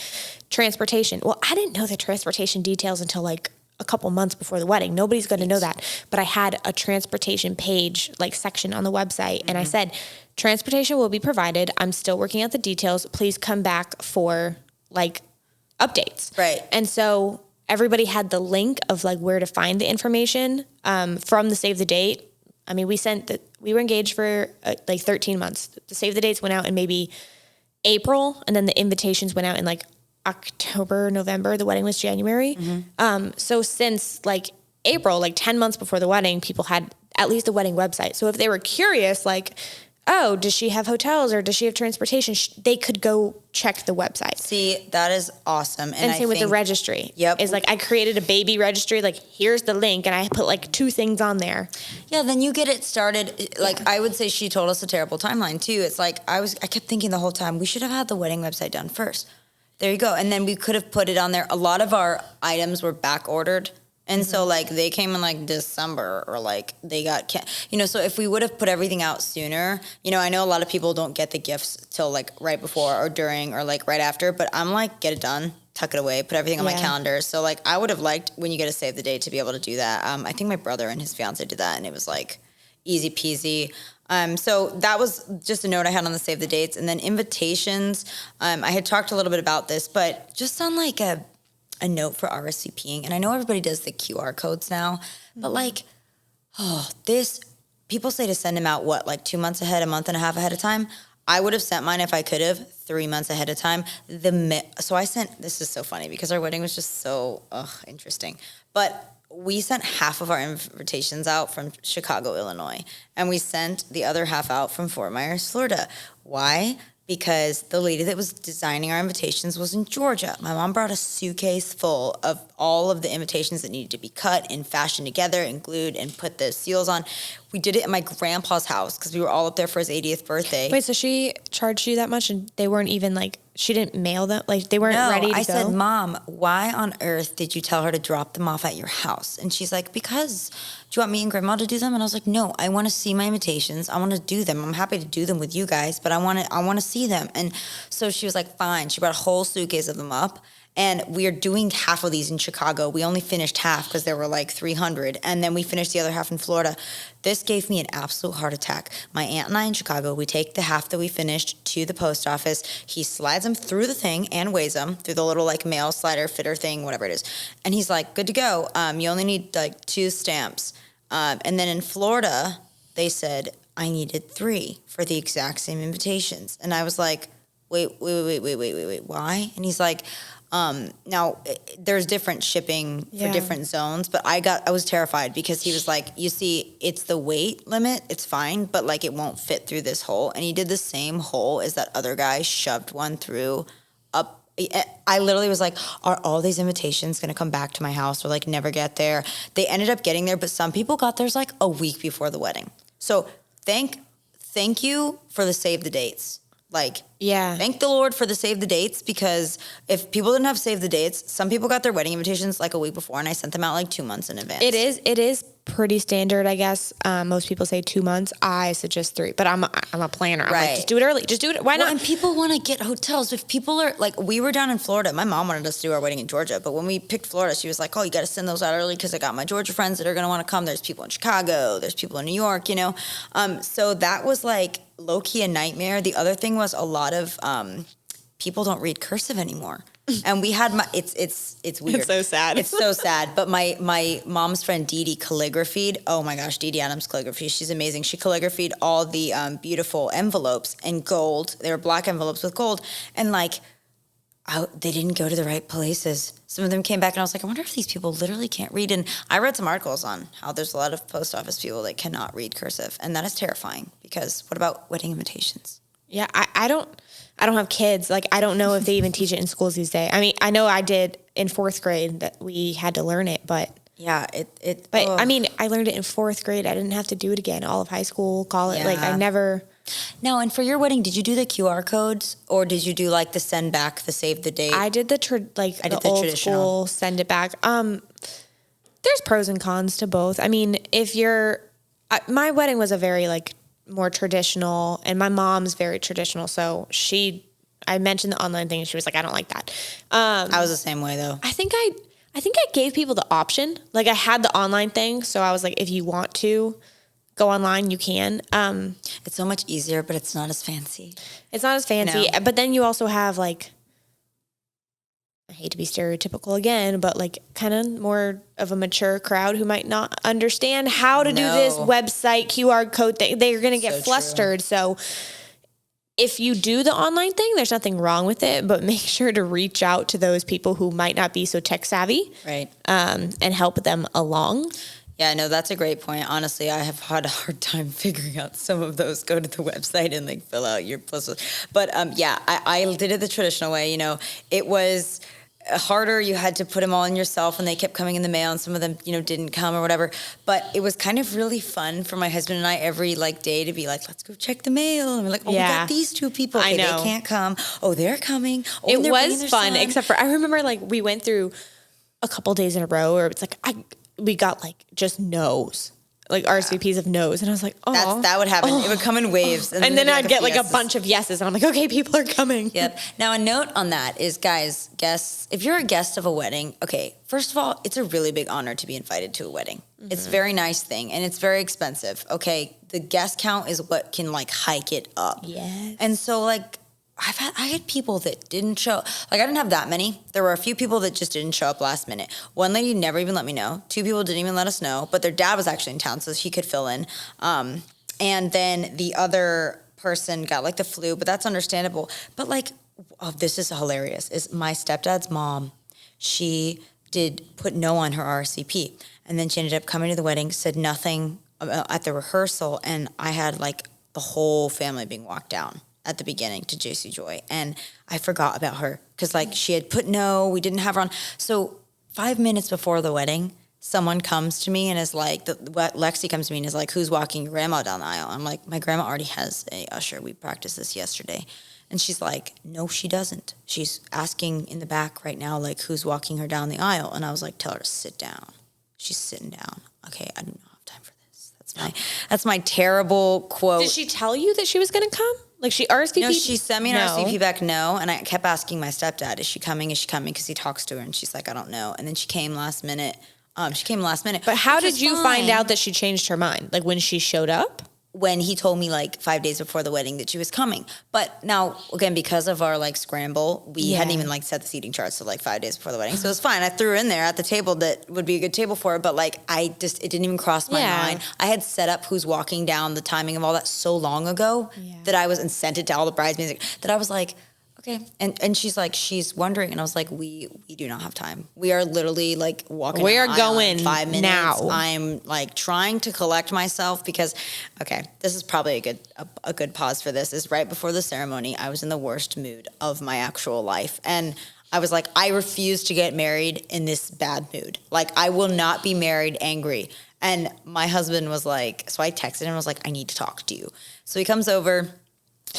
transportation. Well, I didn't know the transportation details until like a couple months before the wedding. Nobody's going to know that. But I had a transportation page, like section on the website. And I said, transportation will be provided. I'm still working out the details. Please come back for like updates.
Right.
And so everybody had the link of like where to find the information from the save the date. I mean, we were engaged for like 13 months. The save the dates went out in maybe April, and then the invitations went out in like October, November. The wedding was January. So since like April, like 10 months before the wedding, people had at least a wedding website. So if they were curious, like, oh, does she have hotels or does she have transportation? They could go check the website.
See, that is awesome.
And same with the registry.
Yep.
Is like I created a baby registry, like here's the link, and I put like 2 things on there.
Yeah, then you get it started. Like I would say she told us a terrible timeline too. It's like I kept thinking the whole time, we should have had the wedding website done first. There you go. And then we could have put it on there. A lot of our items were back ordered. And so, like, they came in, like, December, or, like, they got, so if we would have put everything out sooner, I know a lot of people don't get the gifts till, like, right before or during or, like, right after, but I'm like, get it done, tuck it away, put everything on my calendar. So, like, I would have liked, when you get to save the date, to be able to do that. I think my brother and his fiance did that, and it was, like, easy peasy. So that was just a note I had on the save the dates. And then invitations, I had talked a little bit about this, but just on, like, a note for RSVPing. And I know everybody does the QR codes now, but like, people say to send them out, like 2 months ahead, a month and a half ahead of time. I would have sent mine if I could have 3 months ahead of time. So I sent, this is so funny because our wedding was just so interesting, but we sent half of our invitations out from Chicago, Illinois, and we sent the other half out from Fort Myers, Florida. Why? Because the lady that was designing our invitations was in Georgia. My mom brought a suitcase full of all of the invitations that needed to be cut and fashioned together and glued and put the seals on. We did it at my grandpa's house because we were all up there for his 80th birthday.
Wait, so she charged you that much and they weren't even like, she didn't mail them? Like they weren't ready to go?
I said, Mom, why on earth did you tell her to drop them off at your house? And she's like, because, do you want me and Grandma to do them? And I was like, no, I want to see my invitations. I want to do them. I'm happy to do them with you guys, but I want to see them. And so she was like, fine. She brought a whole suitcase of them up. And we are doing half of these in Chicago. We only finished half because there were like 300. And then we finished the other half in Florida. This gave me an absolute heart attack. My aunt and I in Chicago, we take the half that we finished to the post office. He slides them through the thing and weighs them through the little like mail slider fitter thing, whatever it is. And he's like, good to go. You only need like 2 stamps. And then in Florida, they said I needed 3 for the exact same invitations. And I was like, wait, why? And he's like, now there's different shipping for different zones, but I was terrified because he was like, you see, it's the weight limit. It's fine, but like it won't fit through this hole. And he did the same hole as that other guy shoved one through up. I literally was like, are all these invitations going to come back to my house or like never get there? They ended up getting there, but some people got theirs like a week before the wedding. So thank you for the save the dates. Like, thank the Lord for the save the dates, because if people didn't have save the dates, some people got their wedding invitations like a week before, and I sent them out like 2 months in advance.
It is pretty standard, I guess. Most people say 2 months. I suggest 3, but I'm a planner. I'm like, just do it early. Just do it. Why not?
And people want to get hotels. If people are like, we were down in Florida. My mom wanted us to do our wedding in Georgia, but when we picked Florida, she was like, oh, you got to send those out early because I got my Georgia friends that are going to want to come. There's people in Chicago. There's people in New York, So that was like low-key a nightmare. The other thing was a lot of people don't read cursive anymore. And we had it's weird.
It's so sad.
It's so sad. But my mom's friend Dee Dee calligraphied. Oh my gosh, Dee Dee Adams calligraphy. She's amazing. She calligraphied all the beautiful envelopes in gold. They were black envelopes with gold. And like, they didn't go to the right places. Some of them came back and I was like, I wonder if these people literally can't read. And I read some articles on how there's a lot of post office people that cannot read cursive. And that is terrifying, because what about wedding invitations?
Yeah, I don't have kids. Like, I don't know if they even teach it in schools these days. I mean, I know I did in 4th grade that we had to learn it, but
yeah,
I mean, I learned it in 4th grade. I didn't have to do it again. All of high school, college, like I never.
Now, and for your wedding, did you do the QR codes, or did you do like the send back, the save the date?
I did the old
traditional
school send it back. There's pros and cons to both. I mean, my wedding was a very like more traditional, and my mom's very traditional. So I mentioned the online thing and she was like, I don't like that.
I was the same way though.
I think I gave people the option. Like I had the online thing. So I was like, if you want to go online, you can.
It's so much easier, but it's not as fancy.
It's not as fancy. No. But then you also have like, I hate to be stereotypical again, but like kind of more of a mature crowd who might not understand how to do this website QR code thing. They're going to get flustered. True. So if you do the online thing, there's nothing wrong with it, but make sure to reach out to those people who might not be so tech savvy,
right?
And help them along.
Yeah, no, that's a great point. Honestly, I have had a hard time figuring out some of those. Go to the website and like fill out your plus. But yeah, I did it the traditional way. You know, it was harder. You had to put them all in yourself, and they kept coming in the mail, and some of them, you know, didn't come or whatever. But it was kind of really fun for my husband and I every like day to be like, let's go check the mail. And we're like, oh, we got these two people. Okay, I know. They can't come. Oh, they're coming. Oh,
it was fun, except for I remember like we went through a couple days in a row where it's like we got like just no's, like RSVPs of no's. And I was like, oh.
That would happen. It would come in waves.
And then I'd get like a bunch of yeses. And I'm like, okay, people are coming.
Yep. Now, a note on that is, guys, guests, if you're a guest of a wedding, okay, first of all, it's a really big honor to be invited to a wedding. Mm-hmm. It's a very nice thing, and it's very expensive. Okay, the guest count is what can like hike it up.
Yes.
And so like, I had people that didn't show. Like, I didn't have that many. There were a few people that just didn't show up last minute. One lady never even let me know. Two people didn't even let us know, but their dad was actually in town, so he could fill in. And then the other person got like the flu, but that's understandable. But like, this is hilarious. Is my stepdad's mom? She did put no on her RSVP, and then she ended up coming to the wedding, said nothing at the rehearsal, and I had like the whole family being walked down at the beginning to JC Joy. And I forgot about her because like she had put no, we didn't have her on. So 5 minutes before the wedding, someone comes to me and is like, Lexi comes to me and is like, who's walking your grandma down the aisle? I'm like, my grandma already has a usher. We practiced this yesterday. And she's like, no, she doesn't. She's asking in the back right now, like, who's walking her down the aisle? And I was like, tell her to sit down. She's sitting down. Okay, I do not have time for this. That's my terrible quote.
Did she tell you that she was going to come? Like she RSVP'd?
No, she sent me an RSVP back, no. And I kept asking my stepdad, is she coming? Is she coming? Because he talks to her. And she's like, I don't know. And then she came last minute.
But how did you find out that she changed her mind? Like when she showed up?
When he told me like 5 days before the wedding that she was coming. But now, again, because of our like scramble, we hadn't even like set the seating charts to like 5 days before the wedding. So it was fine. I threw her in there at the table that would be a good table for her. But like it didn't even cross my mind. I had set up who's walking down, the timing of all that so long ago that I was and sent it to all the bridesmaids that I was like, okay. And she's like, she's wondering. And I was like, we do not have time. We are literally like walking.
We are going in
5 minutes.
Now.
I'm like trying to collect myself because, okay, this is probably a good pause for this. Is right before the ceremony, I was in the worst mood of my actual life. And I was like, I refuse to get married in this bad mood. Like, I will not be married angry. And my husband was like, so I texted him and was like, I need to talk to you. So he comes over.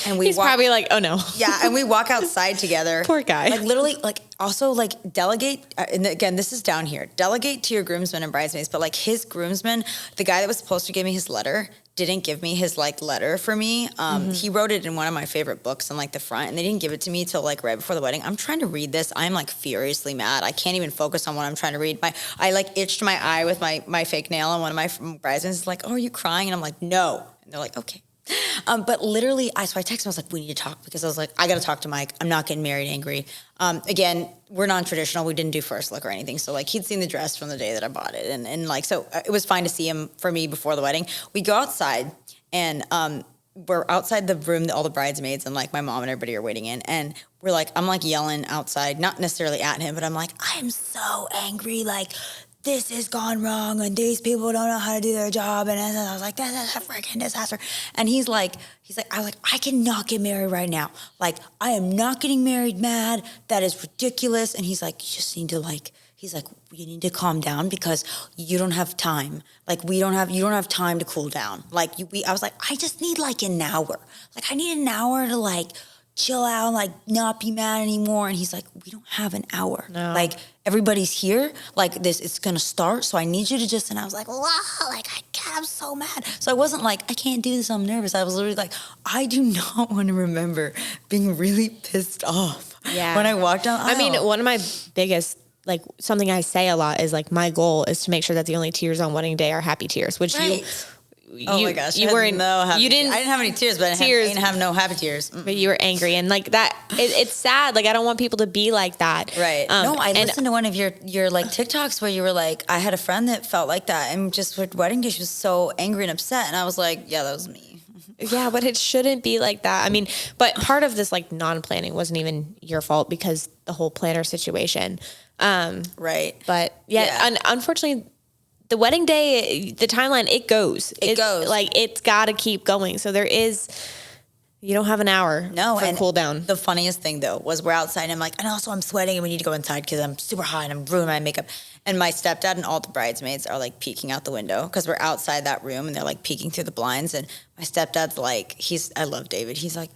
And
he's probably like, oh no.
Yeah, and we walk outside together.
Poor guy.
Like literally, like also like delegate, and again, this is down here. Delegate to your groomsmen and bridesmaids, but like his groomsmen, the guy that was supposed to give me his letter, didn't give me his like letter for me. He wrote it in one of my favorite books in like the front, and they didn't give it to me till like right before the wedding. I'm trying to read this. I'm like furiously mad. I can't even focus on what I'm trying to read. I like itched my eye with my fake nail, and one of my bridesmaids is like, oh, are you crying? And I'm like, no. And they're like, okay. But literally, so I texted him, I was like, we need to talk because I was like, I got to talk to Mike. I'm not getting married angry. Again, we're non-traditional. We didn't do first look or anything. So like he'd seen the dress from the day that I bought it. And like, so it was fine to see him for me before the wedding. We go outside and, we're outside the room that all the bridesmaids and like my mom and everybody are waiting in. And we're like, I'm like yelling outside, not necessarily at him, but I'm like, I am so angry. Like, this has gone wrong and these people don't know how to do their job. And I was like, this is a freaking disaster. And I was like, I cannot get married right now. Like, I am not getting married mad. That is ridiculous. And he's like, you just need to like, he's like, you need to calm down because you don't have time. Like, you don't have time to cool down. Like, I was like, I just need like an hour. Like, I need an hour to like chill out and like not be mad anymore. And he's like, we don't have an hour.
No.
Like everybody's here. Like this, it's going to start. So I need you to just, and I was like, wow, like I can't, I'm so mad. So I wasn't like, I can't do this, I'm nervous. I was literally like, I do not want to remember being really pissed off.
Yeah.
When I walked down the aisle.
I mean, one of my biggest, like something I say a lot is like, my goal is to make sure that the only tears on wedding day are happy tears, which
Right. Oh my gosh!
you weren't.
I didn't have any tears, but I didn't have no happy tears.
But you were angry, and like that, it's sad. Like I don't want people to be like that.
Right. No, I listened to one of your like TikToks where you were like, I had a friend that felt like that, and just with wedding day, she was so angry and upset, and I was like, yeah, that was me.
Yeah, but it shouldn't be like that. I mean, but part of this like non-planning wasn't even your fault because the whole planner situation.
Right.
But yeah. Unfortunately, the wedding day, the timeline, it goes. It goes. Like, it's got to keep going. So you don't have an hour for cool down.
The funniest thing, though, was we're outside, and I'm like, and also I'm sweating, and we need to go inside because I'm super hot, and I'm ruining my makeup. And my stepdad and all the bridesmaids are, like, peeking out the window because we're outside that room, and they're, like, peeking through the blinds. And my stepdad's like, I love David. He's like,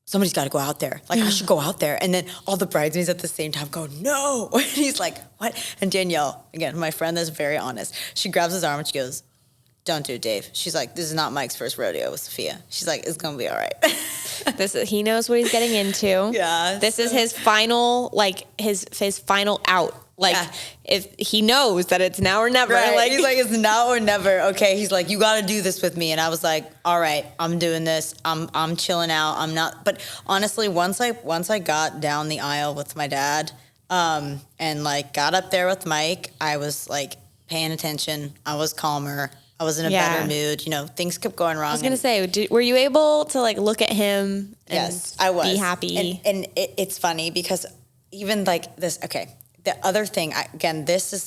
somebody's got to go out there. Like, I should go out there. And then all the bridesmaids at the same time go, no. And he's like, what? And Danielle, again, my friend that's very honest, she grabs his arm and she goes, don't do it, Dave. She's like, this is not Mike's first rodeo with Sofia. She's like, it's going to be all right.
He knows what he's getting into.
Yeah.
This is his final, like, his final out. Like, if he knows that it's now or never.
Right.
Like,
he's like, it's now or never. Okay. He's like, you got to do this with me. And I was like, all right, I'm doing this. I'm chilling out. I'm not. But honestly, once I got down the aisle with my dad, and like got up there with Mike, I was like paying attention. I was calmer. I was in a better mood. You know, things kept going wrong.
I was going to say, were you able to like look at him and
yes, I was.
Be happy?
And it's funny because even like this, okay. The other thing,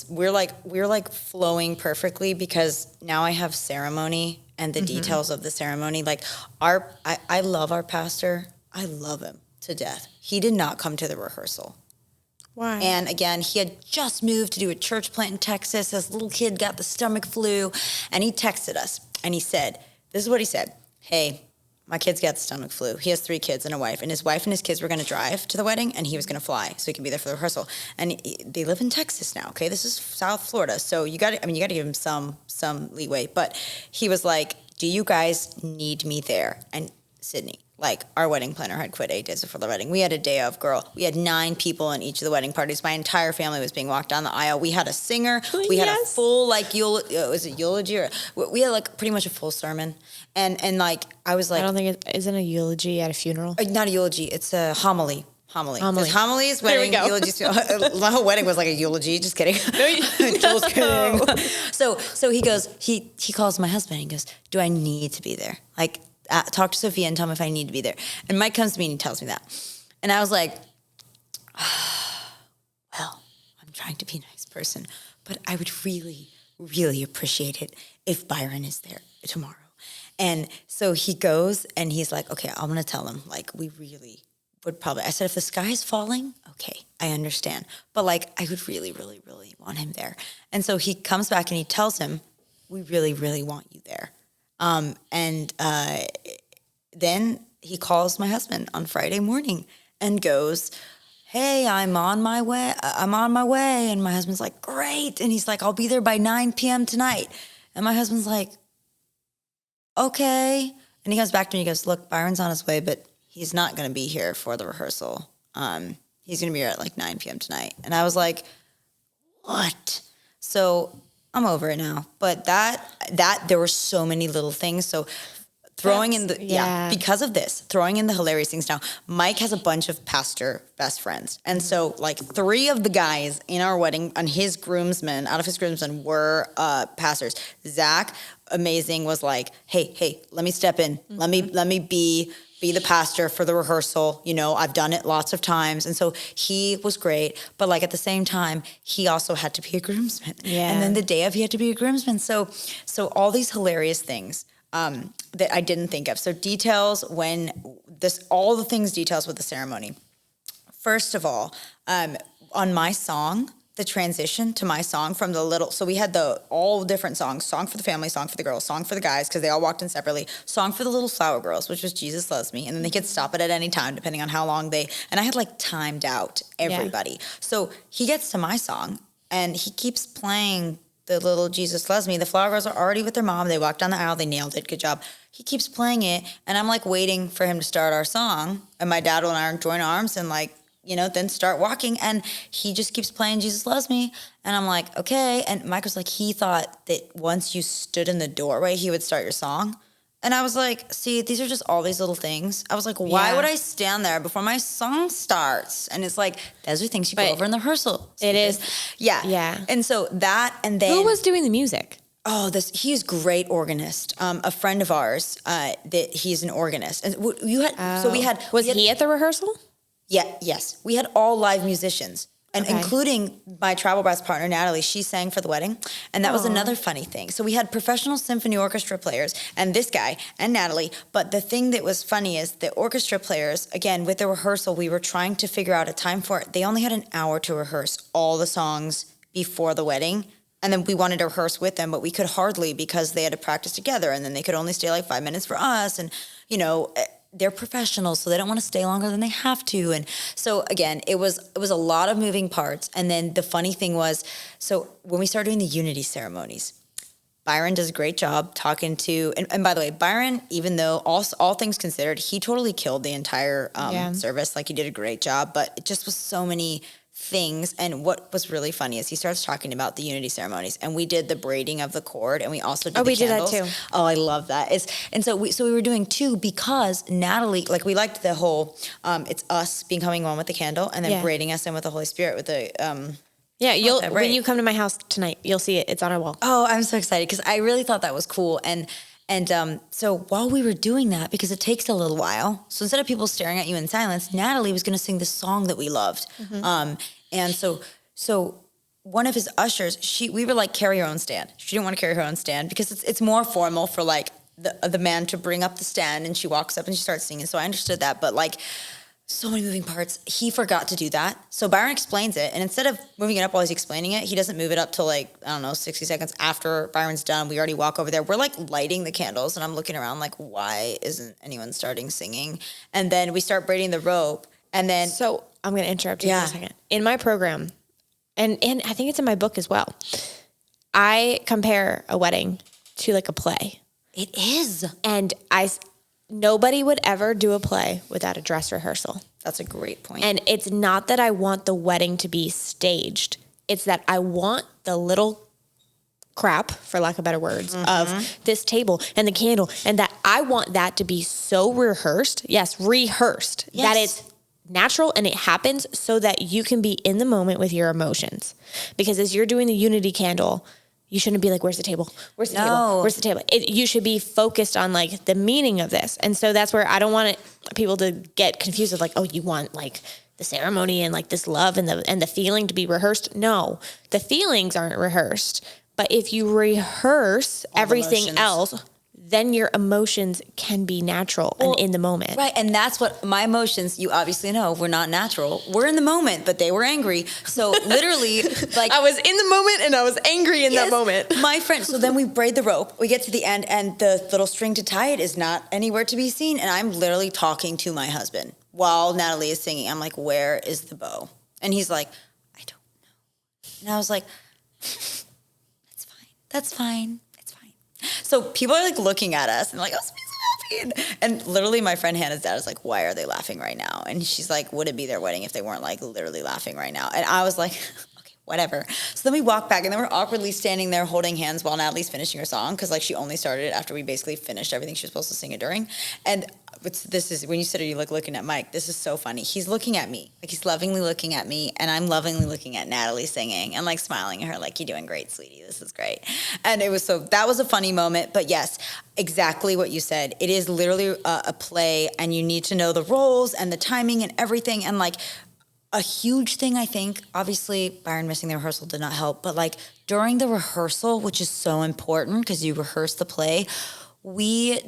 we're like flowing perfectly because now I have ceremony and the details of the ceremony. Like I love our pastor. I love him to death. He did not come to the rehearsal.
Why?
And again, he had just moved to do a church plant in Texas. His little kid got the stomach flu, and he texted us and he said, this is what he said. Hey, my kid's got the stomach flu. He has 3 kids and a wife, and his wife and his kids were going to drive to the wedding, and he was going to fly so he could be there for the rehearsal. And they live in Texas now. Okay, this is South Florida, so you got to give him some leeway. But he was like, "Do you guys need me there?" And Sydney, like our wedding planner, had quit 8 days before the wedding. We had a day of, girl. We had 9 people in each of the wedding parties. My entire family was being walked down the aisle. We had a singer. We had a full like was it eulogy or we had like pretty much a full sermon. And like I was like,
I don't think isn't a eulogy at a funeral.
Not a eulogy. It's a homily. There's homilies, wedding, eulogies. My whole wedding was like a eulogy. Just kidding. Just kidding. So he goes. He calls my husband. And he goes, "Do I need to be there? Like, talk to Sofia and tell me if I need to be there." And Mike comes to me and he tells me that, and I was like, "Well, I'm trying to be a nice person, but I would really, really appreciate it if Byron is there tomorrow." And so he goes and he's like, okay, I'm going to tell him, like, we really would probably, I said, if the sky is falling, okay, I understand. But like, I would really, really, really want him there. And so he comes back and he tells him, we really, really want you there. Then he calls my husband on Friday morning and goes, hey, I'm on my way. And my husband's like, great. And he's like, I'll be there by 9 p.m. tonight. And my husband's like, okay. And he comes back to me and he goes, look, Byron's on his way, but he's not going to be here for the rehearsal. He's going to be here at like 9 p.m. tonight. And I was like, what? So I'm over it now. But that there were so many little things. So throwing because of this, throwing in the hilarious things now. Mike has a bunch of pastor best friends. And so like 3 of the guys in our wedding out of his groomsmen were pastors. Zach, amazing, was like, hey, let me step in. Mm-hmm. Let me be the pastor for the rehearsal. You know, I've done it lots of times. And so he was great. But like at the same time, he also had to be a groomsman. Yeah. And then the day of, he had to be a groomsman. So all these hilarious things that I didn't think of. So details all the things details with the ceremony. First of all, on my song, the transition to my song from the little, so we had the all different songs, song for the family, song for the girls, song for the guys, because they all walked in separately, song for the little flower girls, which was Jesus Loves Me, and then they could stop it at any time depending on how long and I had like timed out everybody. Yeah. So he gets to my song and he keeps playing the little Jesus Loves Me. The flower girls are already with their mom. They walked down the aisle. They nailed it. Good job. He keeps playing it and I'm like waiting for him to start our song, and my dad and I join arms and like, then start walking, and he just keeps playing Jesus Loves Me. And I'm like, okay. And Mike was like, he thought that once you stood in the doorway, he would start your song. And I was like, see, these are just all these little things. I was like, why would I stand there before my song starts? And it's like, those are things you go over in the rehearsal.
It is.
Yeah. Yeah. And so that, and then.
Who was doing the music?
Oh, he's a great organist. A friend of ours, that he's an organist. And
Was he at the rehearsal?
Yeah, yes. We had all live musicians, and including my Travel Brats partner, Natalie. She sang for the wedding, and that was another funny thing. So we had professional symphony orchestra players, and this guy, and Natalie. But the thing that was funny is the orchestra players, again, with the rehearsal, we were trying to figure out a time for it. They only had an hour to rehearse all the songs before the wedding, and then we wanted to rehearse with them, but we could hardly because they had to practice together, and then they could only stay like 5 minutes for us, and, they're professionals, so they don't want to stay longer than they have to. And so again, it was a lot of moving parts. And then the funny thing was, so when we started doing the unity ceremonies, Byron does a great job talking to, and by the way, Byron, even though all things considered, he totally killed the entire service. Like he did a great job, but it just was so many things. And what was really funny is he starts talking about the unity ceremonies, and we did the braiding of the cord, and we also did the candles.
Did that too.
Oh, I love that. And so we were doing two because Natalie, like we liked the whole, it's us becoming one with the candle, and then braiding us in with the Holy Spirit with the
when you come to my house tonight, you'll see it. It's on our wall.
Oh, I'm so excited because I really thought that was cool. And so while we were doing that, because it takes a little while, so instead of people staring at you in silence, Natalie was going to sing the song that we loved. Mm-hmm. And so one of his ushers, we were like, carry your own stand. She didn't want to carry her own stand because it's more formal for like the man to bring up the stand, and she walks up and she starts singing. So I understood that, but like so many moving parts. He forgot to do that. So Byron explains it, and instead of moving it up while he's explaining it, he doesn't move it up till like, I don't know, 60 seconds after Byron's done. We already walk over there. We're like lighting the candles, and I'm looking around like, why isn't anyone starting singing? And then we start braiding the rope, and then...
So I'm going to interrupt you for a second. In my program, and I think it's in my book as well, I compare a wedding to like a play.
It is.
And nobody would ever do a play without a dress rehearsal.
That's a great point.
And it's not that I want the wedding to be staged. It's that I want the little crap, for lack of better words, of this table and the candle, and that I want that to be so rehearsed. Yes, rehearsed. Yes. That it's natural and it happens so that you can be in the moment with your emotions. Because as you're doing the unity candle, you shouldn't be like, where's the table? Where's the table? Where's the table? You should be focused on like the meaning of this. And so that's where I don't want people to get confused with like, oh, you want like the ceremony and like this love and the feeling to be rehearsed. No, the feelings aren't rehearsed. But if you rehearse everything else, then your emotions can be natural and in the moment.
Right, and that's what my emotions, you obviously know, were not natural. We're in the moment, but they were angry. So literally, like...
I was in the moment and I was angry in that moment.
My friend, so then we braid the rope. We get to the end and the little string to tie it is not anywhere to be seen. And I'm literally talking to my husband while Natalie is singing. I'm like, where is the bow? And he's like, I don't know. And I was like, that's fine. So people are like looking at us and like, oh, Sofia's laughing. And literally my friend Hannah's dad is like, why are they laughing right now? And she's like, would it be their wedding if they weren't like literally laughing right now? And I was like, okay, whatever. So then we walk back and then we're awkwardly standing there holding hands while Natalie's finishing her song. Cause like she only started it after we basically finished everything she was supposed to sing it during. And this is when you said, are you like looking at Mike? This is so funny. He's looking at me, like he's lovingly looking at me, and I'm lovingly looking at Natalie singing and like smiling at her, like, you're doing great, sweetie. This is great. And that was a funny moment. But yes, exactly what you said. It is literally a play, and you need to know the roles and the timing and everything. And like a huge thing, I think, obviously Byron missing the rehearsal did not help, but like during the rehearsal, which is so important because you rehearse the play, we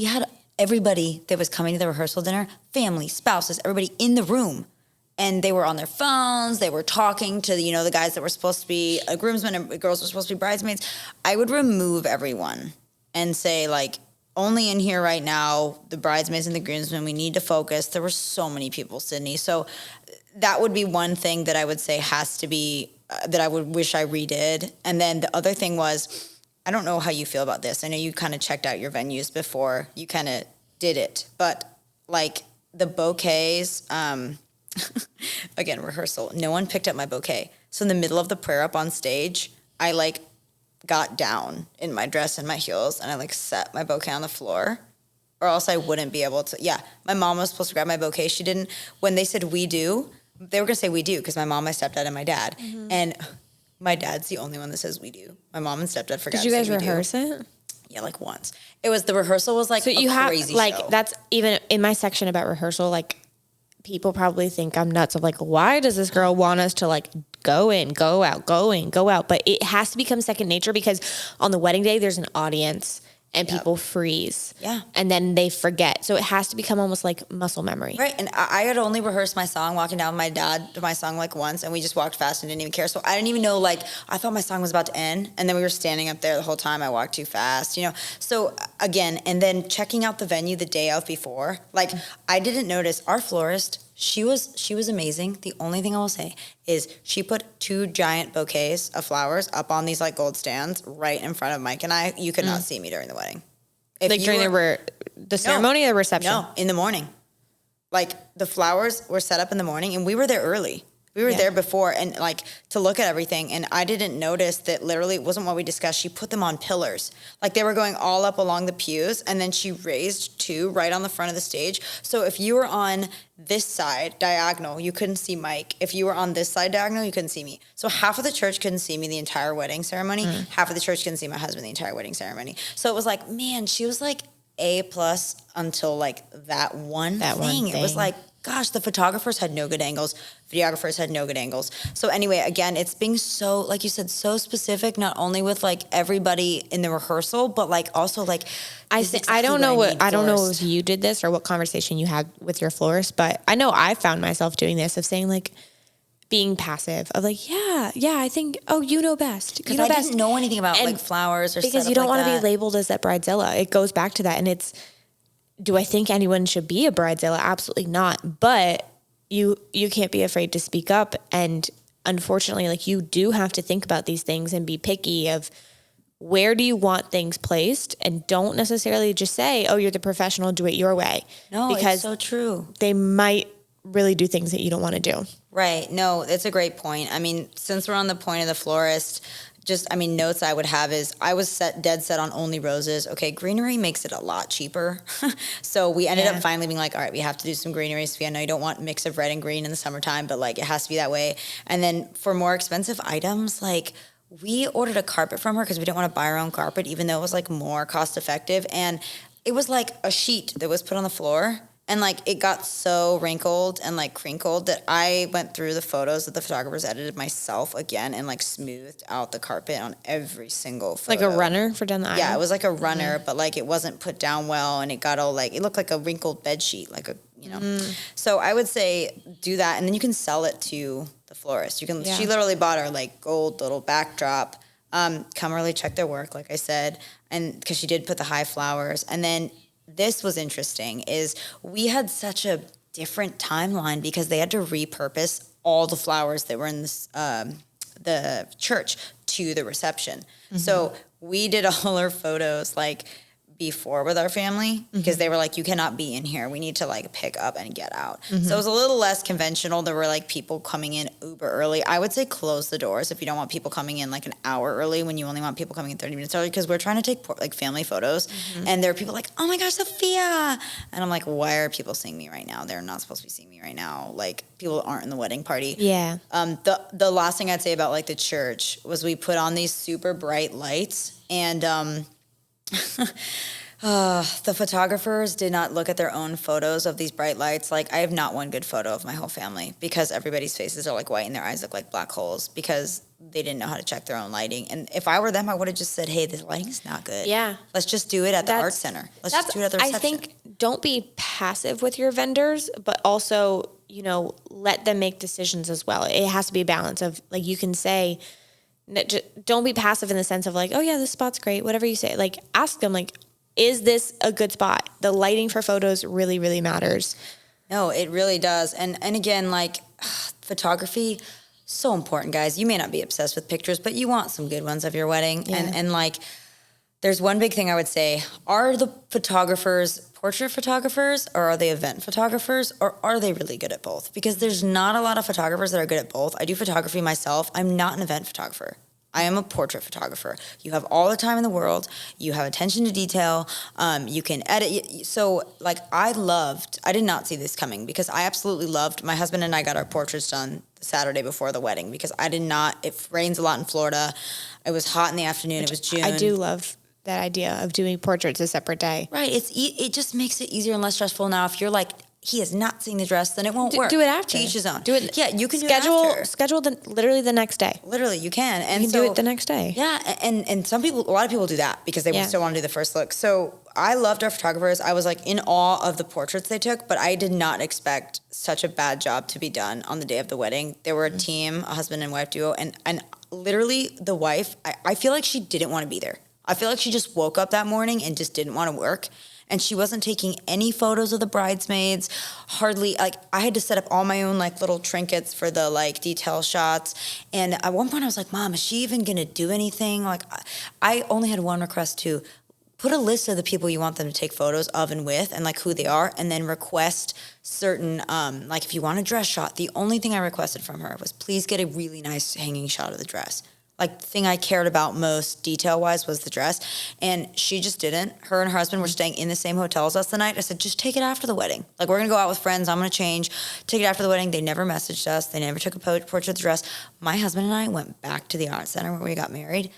had everybody that was coming to the rehearsal dinner, family, spouses, everybody in the room. and they were on their phones. They were talking to, the guys that were supposed to be groomsmen and girls were supposed to be bridesmaids. I would remove everyone and say, like, only in here right now, the bridesmaids and the groomsmen, we need to focus. There were so many people, Sydney. So that would be one thing that I would say has to be, that I would wish I redid. And then the other thing was, I don't know how you feel about this. I know you kind of checked out your venues before you kind of did it. But, like, the bouquets, again, rehearsal, no one picked up my bouquet. So in the middle of the prayer up on stage, I, like, got down in my dress and my heels, and I, like, set my bouquet on the floor, or else I wouldn't be able to. Yeah, my mom was supposed to grab my bouquet. She didn't. When they said we do, they were going to say we do, because my mom, my stepdad, and my dad. Mm-hmm. And my dad's the only one that says we do. My mom and stepdad forgot to say we do.
Did you guys rehearse it?
Yeah, like once. It was, the rehearsal was like so you have, crazy
like,
show.
That's even in my section about rehearsal, like, people probably think I'm nuts of, like, why does this girl want us to, like, go in, go out, go in, go out? But it has to become second nature, because on the wedding day, there's an audience and people freeze.
Yeah.
And then they forget. So it has to become almost like muscle memory.
Right. And I had only rehearsed my song walking down with my dad to my song, like, once, and we just walked fast and didn't even care. So I didn't even know, like, I thought my song was about to end, and then we were standing up there the whole time. I walked too fast, So again, and then checking out the venue the day of before, like, I didn't notice our florist. She was amazing. The only thing I will say is she put 2 giant bouquets of flowers up on these, like, gold stands right in front of Mike and I. You could not see me during the wedding.
Like, during the ceremony or the reception?
No, in the morning. Like, the flowers were set up in the morning, and we were there early. We were there before, and, like, to look at everything, and I didn't notice that literally it wasn't what we discussed. She put them on pillars. Like, they were going all up along the pews, and then she raised 2 right on the front of the stage. So if you were on this side, diagonal, you couldn't see Mike. If you were on this side, diagonal, you couldn't see me. So half of the church couldn't see me the entire wedding ceremony. Half of the church couldn't see my husband the entire wedding ceremony. So it was like, man, she was, like, A+ until, like, that one thing. It was like, gosh, the photographers had no good angles. Videographers had no good angles. So anyway, again, it's being so, like you said, so specific, not only with, like, everybody in the rehearsal, but, like, also, like,
I don't know if you did this or what conversation you had with your florist, but I know I found myself doing this, of saying, like, being passive, of, like, yeah, I think, you know best.
Because I didn't know anything about, like, flowers or stuff like that.
Because you don't want to be labeled as that bridezilla. It goes back to that, and it's, do I think anyone should be a bridezilla? Absolutely not. But you can't be afraid to speak up. And unfortunately, like, you do have to think about these things and be picky of where do you want things placed, and don't necessarily just say, oh, you're the professional, do it your way.
No, because it's so true.
They might really do things that you don't want to do.
Right. No, it's a great point. I mean, since we're on the point of the florist, notes I would have is I was dead set on only roses. Okay, greenery makes it a lot cheaper. So we ended up finally being like, all right, we have to do some greenery. Sofia, I know you don't want a mix of red and green in the summertime, but, like, it has to be that way. And then for more expensive items, like, we ordered a carpet from her because we didn't want to buy our own carpet, even though it was, like, more cost effective. And it was like a sheet that was put on the floor. And, like, it got so wrinkled and, like, crinkled that I went through the photos that the photographers edited myself again and, like, smoothed out the carpet on every single photo.
Like a runner for down the aisle?
Yeah, it was like a runner, but, like, it wasn't put down well, and it got all, like, it looked like a wrinkled bed sheet, like a, So I would say do that, and then you can sell it to the florist. You can. Yeah. She literally bought her, like, gold little backdrop. Come early, check their work, like I said, and because she did put the high flowers, and then this was interesting, is we had such a different timeline because they had to repurpose all the flowers that were in this, the church to the reception. Mm-hmm. So we did all our photos, like, before with our family because they were like, you cannot be in here. We need to, like, pick up and get out. So it was a little less conventional. There were, like, people coming in uber early. I would say close the doors if you don't want people coming in, like, an hour early when you only want people coming in 30 minutes early, because we're trying to take, like, family photos. And there are people like, oh my gosh, Sofia. And I'm like, why are people seeing me right now? They're not supposed to be seeing me right now. Like, people aren't in the wedding party.
Yeah.
The last thing I'd say about, like, the church was we put on these super bright lights, and the photographers did not look at their own photos of these bright lights. Like, I have not one good photo of my whole family because everybody's faces are, like, white and their eyes look like black holes because they didn't know how to check their own lighting. And if I were them, I would have just said, hey, the lighting is not good.
Yeah.
Let's just do it at the art center. Let's just do it at the reception.
I think don't be passive with your vendors, but also let them make decisions as well. It has to be a balance of like, you can say, don't be passive in the sense of like, oh yeah, this spot's great. Whatever you say, like ask them like, is this a good spot? The lighting for photos really, really matters.
No, it really does. And again, like photography, so important, guys. You may not be obsessed with pictures, but you want some good ones of your wedding. Yeah. And like, there's one big thing I would say. Are the photographers portrait photographers, or are they event photographers, or are they really good at both? Because there's not a lot of photographers that are good at both. I do photography myself. I'm not an event photographer. I am a portrait photographer. You have all the time in the world. You have attention to detail. You can edit. So like I did not see this coming because I absolutely loved, my husband and I got our portraits done the Saturday before the wedding because it rains a lot in Florida. It was hot in the afternoon. It was June.
I do love that idea of doing portraits a separate day.
Right. It just makes it easier and less stressful. Now, if you're like, he has not seen the dress, then it won't work.
Do it after.
To each his own.
Do it.
Yeah, you can do it after.
Schedule literally the next day.
Literally, you can. And
you can do it the next day.
Yeah, and a lot of people do that because they still want to do the first look. So I loved our photographers. I was like in awe of the portraits they took, but I did not expect such a bad job to be done on the day of the wedding. They were a team, a husband and wife duo, and literally the wife, I feel like she didn't want to be there. I feel like she just woke up that morning and just didn't want to work. And she wasn't taking any photos of the bridesmaids, hardly, like, I had to set up all my own, like, little trinkets for the, like, detail shots. And at one point I was like, Mom, is she even going to do anything? Like, I only had one request to put a list of the people you want them to take photos of and with and, like, who they are, and then request certain, like, if you want a dress shot, the only thing I requested from her was please get a really nice hanging shot of the dress. Like, the thing I cared about most detail-wise was the dress, and she just didn't. Her and her husband were staying in the same hotel as us the night. I said, just take it after the wedding. Like, we're going to go out with friends. I'm going to change. Take it after the wedding. They never messaged us. They never took a portrait of the dress. My husband and I went back to the art center where we got married.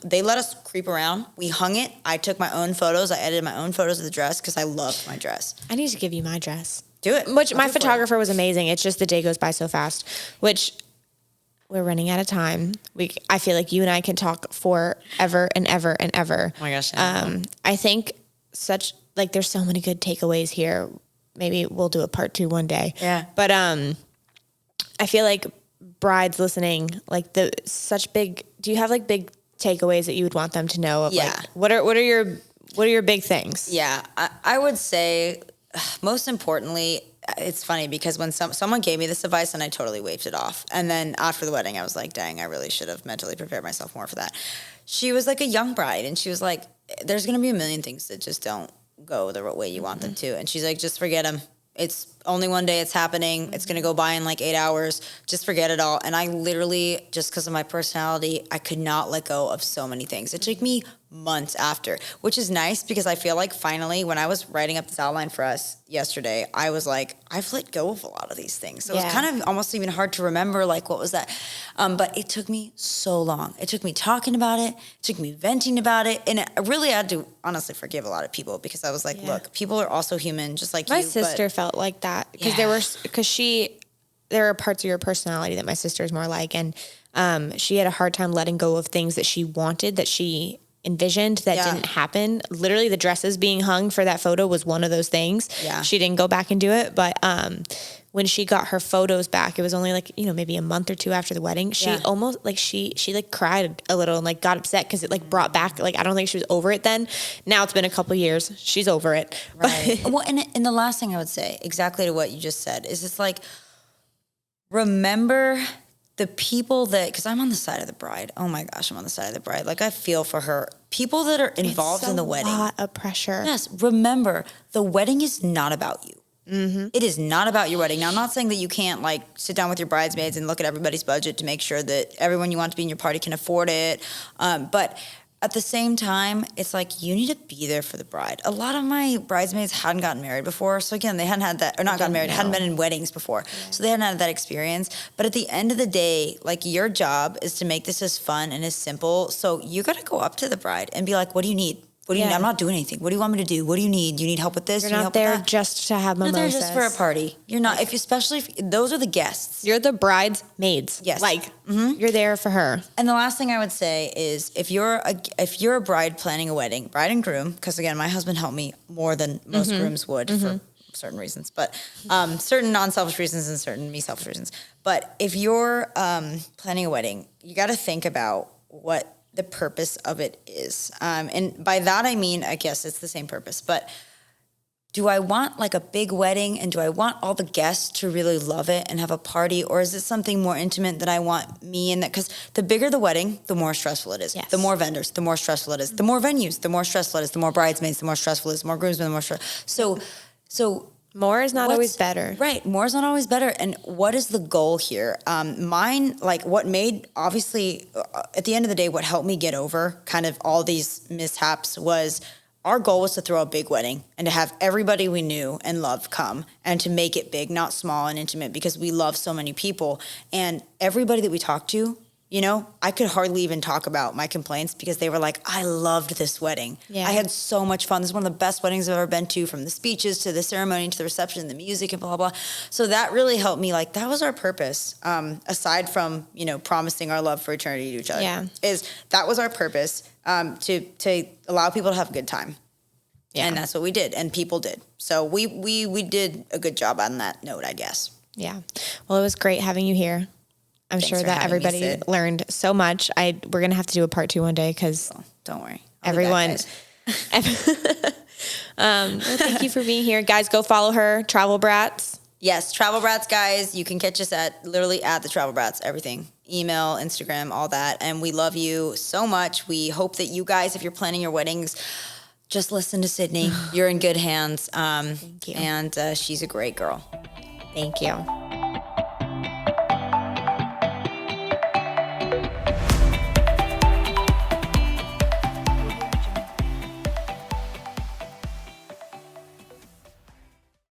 They let us creep around. We hung it. I took my own photos. I edited my own photos of the dress because I loved my dress.
I need to give you my dress.
Do it.
My photographer was amazing. It's just the day goes by so fast, which... We're running out of time. I feel like you and I can talk forever and ever and ever.
Oh my gosh.
I think there's so many good takeaways here. Maybe we'll do a part 2 one day.
Yeah.
But I feel like brides listening, like do you have like big takeaways that you would want them to know? Of, like, what are your big things?
Yeah. I would say most importantly, it's funny because when someone gave me this advice and I totally waved it off. And then after the wedding, I was like, dang, I really should have mentally prepared myself more for that. She was like a young bride and she was like, there's going to be a million things that just don't go the way you want them to. And she's like, just forget them. It's only one day it's happening. It's going to go by in like 8 hours. Just forget it all. And I literally, just because of my personality, I could not let go of so many things. It took me months after, which is nice because I feel like finally when I was writing up this outline for us yesterday, I was like, I've let go of a lot of these things. So it was kind of almost even hard to remember, like, what was that? But it took me so long. It took me talking about it. It took me venting about it. And I really had to honestly forgive a lot of people because I was like, look, people are also human, just like
my sister felt like that because there are parts of your personality that my sister is more like. And she had a hard time letting go of things that she wanted, that she envisioned that didn't happen. Literally the dresses being hung for that photo was one of those things. Yeah. She didn't go back and do it. But when she got her photos back, it was only like, maybe a month or 2 after the wedding. She almost like, she like cried a little and like got upset because it like brought back, like, I don't think she was over it then. Now it's been a couple years. She's over it.
Right. Well, and the last thing I would say exactly to what you just said is it's like, remember the people that, because I'm on the side of the bride. Oh my gosh, I'm on the side of the bride. Like, I feel for her. People that are involved in the wedding.
It's a lot of pressure.
Yes. Remember, the wedding is not about you. Mm-hmm. It is not about your wedding. Now, I'm not saying that you can't, like, sit down with your bridesmaids and look at everybody's budget to make sure that everyone you want to be in your party can afford it. But at the same time, it's like you need to be there for the bride. A lot of my bridesmaids hadn't gotten married before. So again, they hadn't had that, or not gotten married, hadn't been in weddings before. Yeah. So they hadn't had that experience. But at the end of the day, like, your job is to make this as fun and as simple. So you got to go up to the bride and be like, what do you need? What do you need? I'm not doing anything. What do you want me to do? What do you need? Do you need help with this?
You're not there just to have mimosas.
You're there just for a party. You're not, especially if those are the guests.
You're the bride's maids.
Yes.
Like, you're there for her.
And the last thing I would say is if you're a bride planning a wedding, bride and groom, because again, my husband helped me more than most grooms would certain reasons, but certain non-selfish reasons and certain me-selfish reasons. But if you're planning a wedding, you got to think about what the purpose of it is. And by that, I mean, I guess it's the same purpose, but do I want like a big wedding and do I want all the guests to really love it and have a party? Or is it something more intimate that I want me in that? Because the bigger the wedding, the more stressful it is.
Yes.
The more vendors, the more stressful it is. The more venues, the more stressful it is. The more bridesmaids, the more stressful it is. The more groomsmen, the more stressful. So
more is not always better.
Right. More is not always better. And what is the goal here? Mine, like what made, obviously, at the end of the day, what helped me get over kind of all these mishaps was our goal was to throw a big wedding and to have everybody we knew and loved come and to make it big, not small and intimate, because we love so many people. And everybody that we talked to, you know, I could hardly even talk about my complaints because they were like, I loved this wedding. Yeah. I had so much fun. This is one of the best weddings I've ever been to, from the speeches to the ceremony to the reception, the music and blah, blah, blah. So that really helped me. Like, that was our purpose. Aside from, you know, promising our love for eternity to each other, that was our purpose, to allow people to have a good time. Yeah. And that's what we did. And people did. So we did a good job on that note, I guess.
Yeah. Well, it was great having you here. I'm sure that everybody learned so much. We're going to have to do a part 2 one day because
don't worry.
Everyone. Well, thank you for being here. Guys, go follow her, Travel Brats.
Yes, Travel Brats, guys. You can catch us at the Travel Brats, everything. Email, Instagram, all that. And we love you so much. We hope that you guys, if you're planning your weddings, just listen to Sydney. You're in good hands.
Thank you.
And she's a great girl.
Thank you.